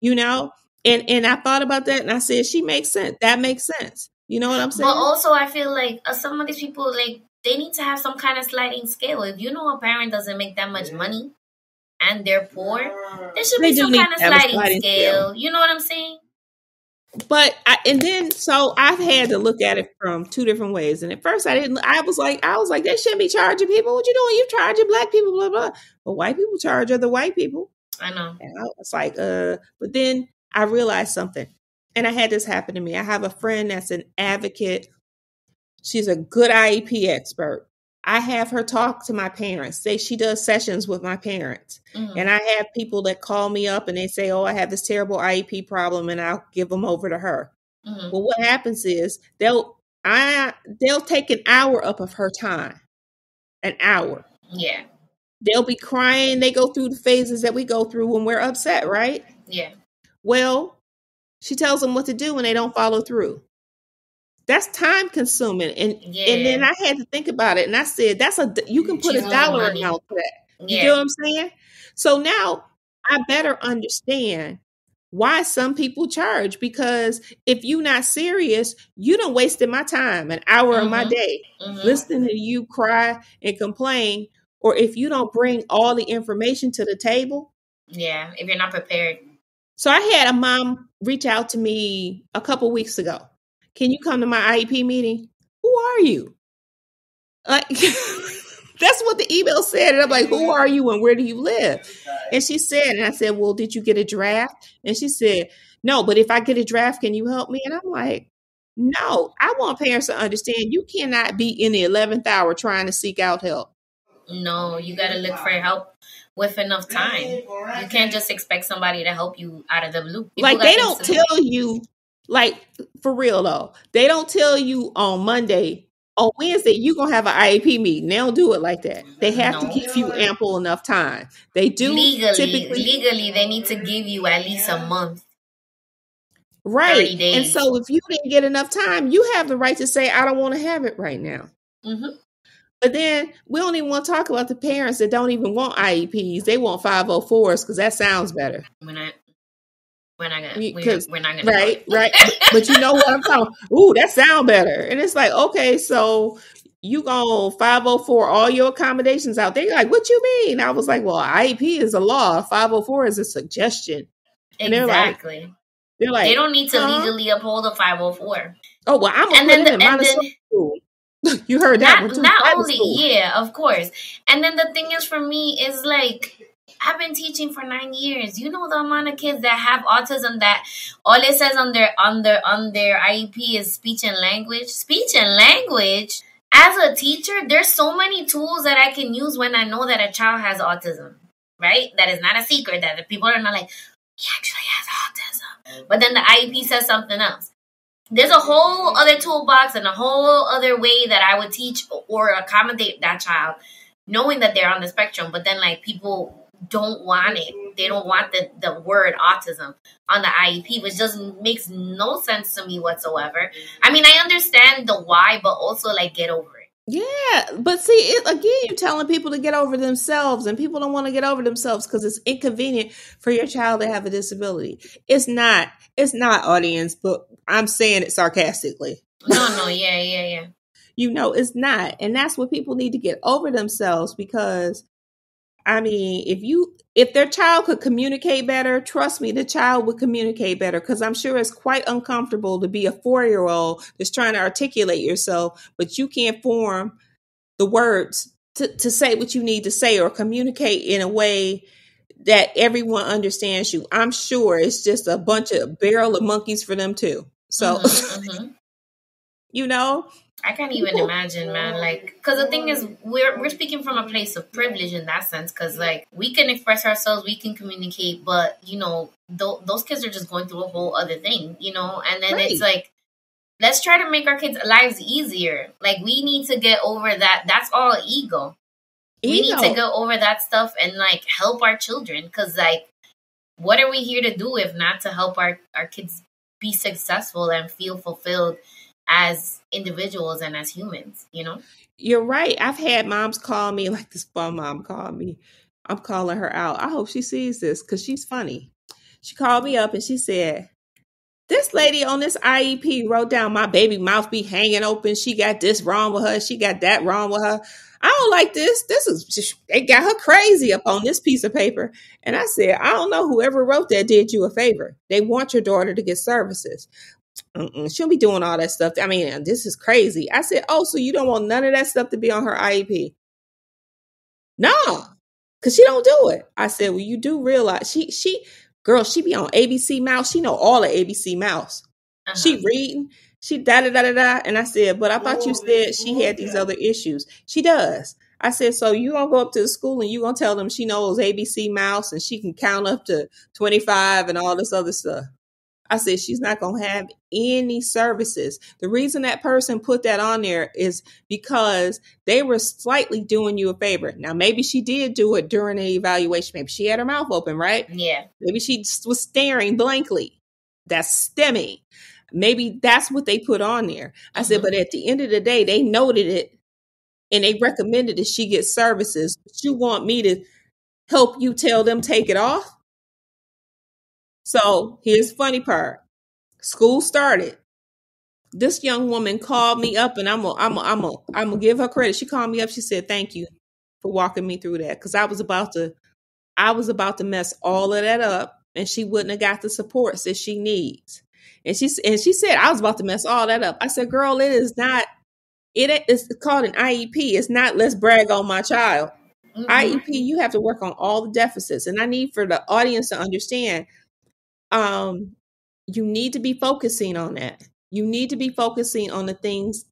You know? And I thought about that and I said, she makes sense. That makes sense. You know what I'm saying? But also I feel like some of these people, like, they need to have some kind of sliding scale. If you know a parent doesn't make that much money and they're poor, there should be some kind of sliding scale. You know what I'm saying? But so I've had to look at it from two different ways. And at first I was like, they shouldn't be charging people. What you doing? You charging black people, blah, blah. But white people charge other white people. I know. And I was like, but then I realized something. And I had this happen to me. I have a friend that's an advocate. She's a good IEP expert. I have her talk to my parents. She does sessions with my parents. Mm-hmm. And I have people that call me up and they say, oh, I have this terrible IEP problem, and I'll give them over to her. Mm-hmm. Well, what happens is they'll take an hour up of her time. An hour. Yeah. They'll be crying. They go through the phases that we go through when we're upset, right? Yeah. Well, she tells them what to do and they don't follow through. That's time consuming. And then I had to think about it. And I said, you can put a dollar amount to that. You know what I'm saying? So now I better understand why some people charge, because if you're not serious, you done wasted my time, an hour of my day, listening to you cry and complain. Or if you don't bring all the information to the table. Yeah, if you're not prepared. So I had a mom reach out to me a couple weeks ago. Can you come to my IEP meeting? Who are you? Like, that's what the email said. And I'm like, who are you and where do you live? And she said, and I said, well, did you get a draft? And she said, no, but if I get a draft, can you help me? And I'm like, no, I want parents to understand you cannot be in the 11th hour trying to seek out help. No, you got to look for help with enough time. You can't just expect somebody to help you out of the blue. Like, they don't tell you, like, for real though, they don't tell you on Monday, on Wednesday, you're going to have an IEP meeting. They don't do it like that. They have to give you ample enough time. They do. Legally, they need to give you at least a month. Right. And so if you didn't get enough time, you have the right to say, I don't want to have it right now. Mm-hmm. But then we don't even want to talk about the parents that don't even want IEPs. They want 504s because that sounds better. We're not gonna right. But you know what I'm talking? Ooh, that sound better. And it's like, okay, so you go 504 all your accommodations out there. You're like, what you mean? I was like, well, IEP is a law. 504 is a suggestion. And exactly. They're like, they don't need to legally uphold a 504. Oh well, I'm gonna put them in Montessori school. You heard that one too. Not only, yeah, of course. And then the thing is, for me, is like, I've been teaching for 9 years. You know the amount of kids that have autism that all it says on their IEP is speech and language. Speech and language. As a teacher, there's so many tools that I can use when I know that a child has autism, right? That is not a secret. That the people are not like, he actually has autism. But then the IEP says something else. There's a whole other toolbox and a whole other way that I would teach or accommodate that child, knowing that they're on the spectrum. But then, like, people don't want it. They don't want the word autism on the IEP, which just makes no sense to me whatsoever. I mean, I understand the why, but also, like, get over it. Yeah, but see, again, you're telling people to get over themselves, and people don't want to get over themselves because it's inconvenient for your child to have a disability. It's not, audience, but I'm saying it sarcastically. No, yeah. You know, it's not. And that's what people need to get over themselves, because, I mean, if their child could communicate better, trust me, the child would communicate better, because I'm sure it's quite uncomfortable to be a 4-year-old that's trying to articulate yourself, but you can't form the words to say what you need to say or communicate in a way that everyone understands you. I'm sure it's just a bunch of barrel of monkeys for them too. So, you know, I can't even imagine, man. Like, because the thing is, we're speaking from a place of privilege in that sense. Because, like, we can express ourselves, we can communicate, but, you know, those kids are just going through a whole other thing, you know. And then It's like, let's try to make our kids' lives easier. Like, we need to get over that. That's all ego. We need to go over that stuff and, like, help our children. Because, like, what are we here to do if not to help our kids be successful and feel fulfilled as individuals and as humans, you know? You're right. I've had moms call me, like this one mom called me. I'm calling her out. I hope she sees this because she's funny. She called me up and she said, this lady on this IEP wrote down my baby mouth be hanging open. She got this wrong with her. She got that wrong with her. I don't like this. This is just, they got her crazy up on this piece of paper. And I said, I don't know. Whoever wrote that did you a favor. They want your daughter to get services. She'll be doing all that stuff. I mean, this is crazy. I said, oh, so you don't want none of that stuff to be on her IEP? No, because she don't do it. I said, well, you do realize she be on ABC Mouse. She know all the ABC Mouse. She reading. She da-da-da-da-da. And I said, but I thought you said she had these other issues. She does. I said, so you gonna go up to the school and you gonna tell them she knows ABC Mouse and she can count up to 25 and all this other stuff. I said, she's not going to have any services. The reason that person put that on there is because they were slightly doing you a favor. Now, maybe she did do it during the evaluation. Maybe she had her mouth open, right? Yeah. Maybe she was staring blankly. That's STEMmy. Maybe that's what they put on there. I said, but at the end of the day, they noted it and they recommended that she get services. But you want me to help you tell them take it off? So here's the funny part. School started. This young woman called me up, and I'm gonna give her credit. She called me up. She said, "Thank you for walking me through that," because I was about to mess all of that up, and she wouldn't have got the supports that she needs. And she said I was about to mess all that up. I said, "Girl, it is not. It's called an IEP. It's not. Let's brag on my child. IEP. You have to work on all the deficits, and I need for the audience to understand." You need to be focusing on that. You need to be focusing on the things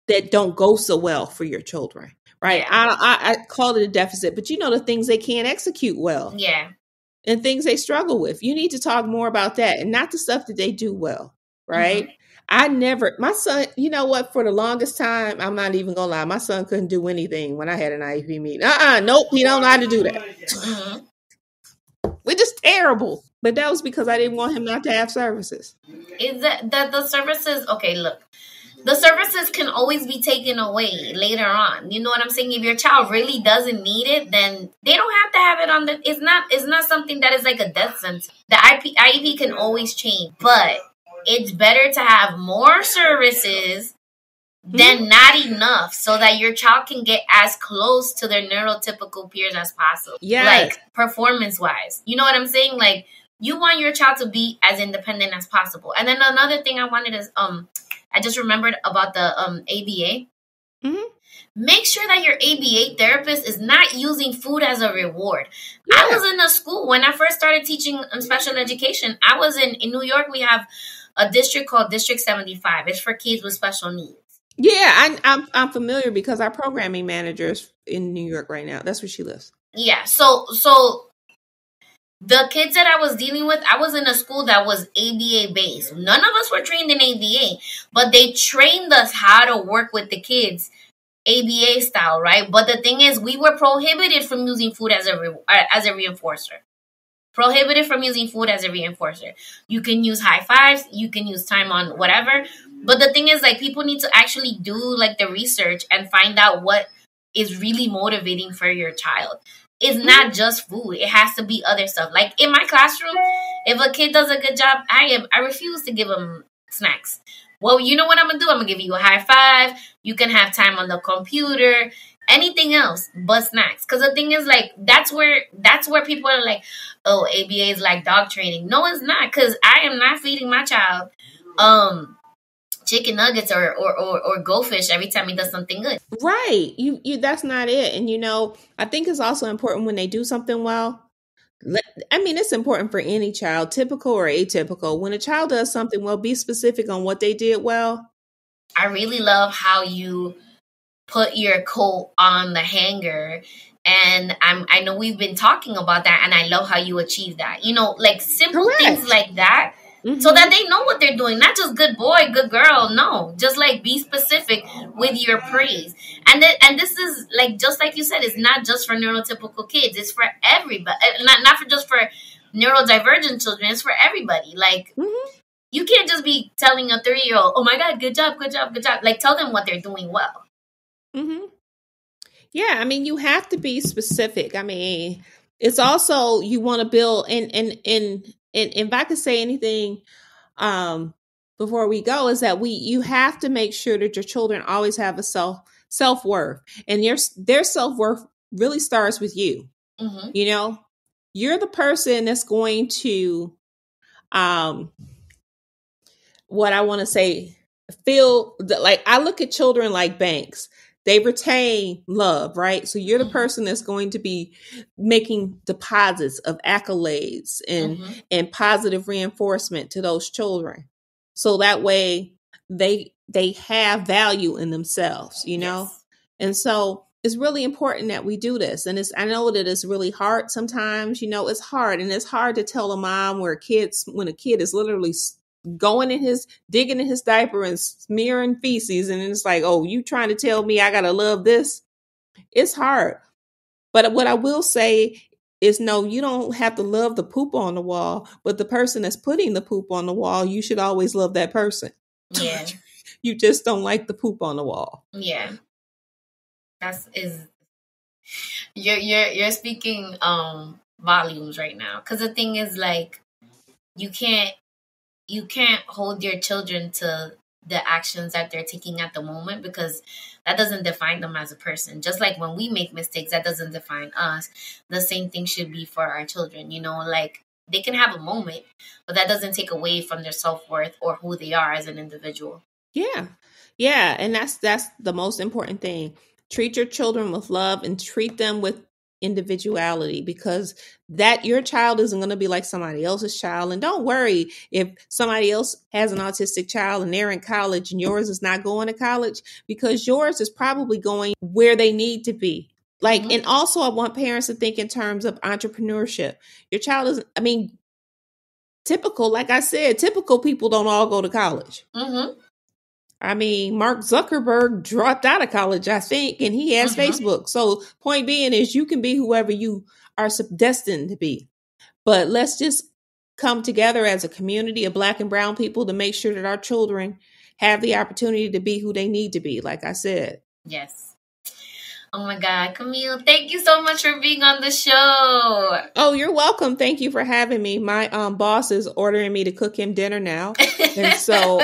that don't go so well for your children, right? Yeah. I call it a deficit, but you know, the things they can't execute well. Yeah. And things they struggle with. You need to talk more about that and not the stuff that they do well, right? My son, you know what, for the longest time, I'm not even gonna lie, my son couldn't do anything when I had an IEP meeting. Nope, he don't know how to do that. We're just terrible. But that was because I didn't want him not to have services. Is that the services? Okay, look, the services can always be taken away later on. You know what I'm saying? If your child really doesn't need it, then they don't have to have it on the. It's not something that is like a death sentence. The IEP can always change, but it's better to have more services than not enough, so that your child can get as close to their neurotypical peers as possible. Yeah, like performance wise. You know what I'm saying? Like, you want your child to be as independent as possible. And then another thing I wanted is, I just remembered about the ABA. Make sure that your ABA therapist is not using food as a reward. Yeah. I was in a school when I first started teaching special education. I was in New York. We have a district called District 75. It's for kids with special needs. Yeah, I'm familiar because our programming manager is in New York right now. That's where she lives. Yeah, so the kids that I was dealing with, I was in a school that was ABA based. None of us were trained in ABA, but they trained us how to work with the kids ABA style, right? But the thing is, we were prohibited from using food as a reinforcer. Prohibited from using food as a reinforcer. You can use high fives, you can use time on whatever. But the thing is, like, people need to actually do like the research and find out what is really motivating for your child. It's not just food. It has to be other stuff. Like in my classroom, if a kid does a good job, I refuse to give them snacks. Well, you know what I'm going to do? I'm going to give you a high five. You can have time on the computer, anything else but snacks. Because the thing is, like, that's where people are like, oh, ABA is like dog training. No, it's not. Because I am not feeding my child chicken nuggets or goldfish every time he does something good. Right. You that's not it. And, you know, I think it's also important when they do something well. I mean, it's important for any child, typical or atypical. When a child does something well, be specific on what they did well. I really love how you put your coat on the hanger. And I know we've been talking about that. And I love how you achieve that. You know, like simple things like that. So that they know what they're doing. Not just good boy, good girl. No, just like be specific with your praise. And this is like, just like you said, it's not just for neurotypical kids. It's for everybody. Not for just for neurodivergent children. It's for everybody. Like, you can't just be telling a 3-year-old, oh my God, good job, good job, good job. Like, tell them what they're doing well. Yeah, I mean, you have to be specific. I mean, it's also, you want to build, and if I could say anything before we go, is that you have to make sure that your children always have a self-worth, and their self-worth really starts with you. You know, you're the person that's going to, what I want to say, feel like, I look at children like banks. They retain love, right? So you're the person that's going to be making deposits of accolades and positive reinforcement to those children. So that way they have value in themselves, you know? Yes. And so it's really important that we do this. And I know that it's really hard sometimes, you know, it's hard. And it's hard to tell a mom when a kid is literally digging in his diaper and smearing feces. And it's like, oh, you trying to tell me I got to love this? It's hard. But what I will say is, no, you don't have to love the poop on the wall, but the person that's putting the poop on the wall, you should always love that person. Yeah. You just don't like the poop on the wall. Yeah. You're speaking volumes right now. Because the thing is, like, you can't hold your children to the actions that they're taking at the moment, because that doesn't define them as a person. Just like when we make mistakes, that doesn't define us. The same thing should be for our children. You know, like, they can have a moment, but that doesn't take away from their self-worth or who they are as an individual. Yeah. Yeah. And that's the most important thing. Treat your children with love and treat them with individuality, because that your child isn't going to be like somebody else's child. And don't worry if somebody else has an autistic child and they're in college and yours is not going to college, because yours is probably going where they need to be. Like, and also I want parents to think in terms of entrepreneurship. Your child is, I mean, like I said, typical people don't all go to college. I mean, Mark Zuckerberg dropped out of college, I think, and he has Facebook. So point being is, you can be whoever you are destined to be. But let's just come together as a community of Black and brown people to make sure that our children have the opportunity to be who they need to be, like I said. Yes. Oh my God, Camille, thank you so much for being on the show. Oh, you're welcome. Thank you for having me. My boss is ordering me to cook him dinner now. And so, all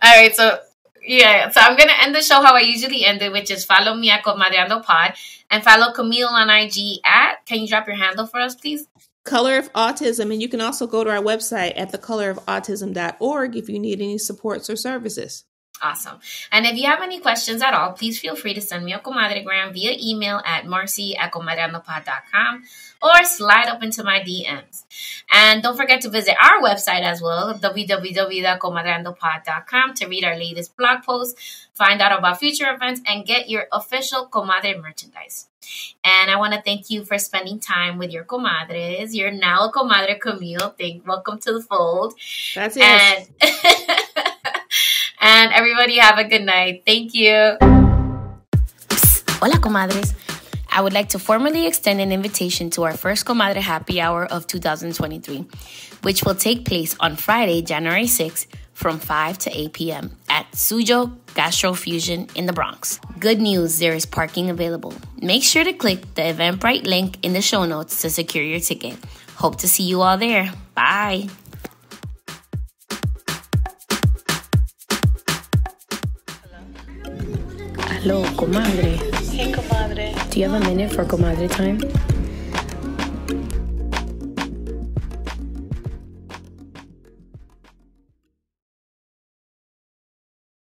right. So, yeah. So I'm going to end the show how I usually end it, which is follow me at Comadreando Pod and follow Camille on IG can you drop your handle for us, please? Color of Autism. And you can also go to our website at thecolorofautism.org if you need any supports or services. Awesome. And if you have any questions at all, please feel free to send me a Comadregram via email at marcy@comadreandopod.com or slide up into my DMs. And don't forget to visit our website as well, www.comadreandopod.com, to read our latest blog posts, find out about future events, and get your official Comadre merchandise. And I want to thank you for spending time with your comadres. You're now a comadre, Camille. Welcome to the fold. That's it. And everybody have a good night. Thank you. Psst. Hola, comadres. I would like to formally extend an invitation to our first Comadre Happy Hour of 2023, which will take place on Friday, January 6th from 5 to 8 p.m. at Sujo Gastro Fusion in the Bronx. Good news, there is parking available. Make sure to click the Eventbrite link in the show notes to secure your ticket. Hope to see you all there. Bye. Hello, comadre. Hey, comadre. Do you have a minute for comadre time?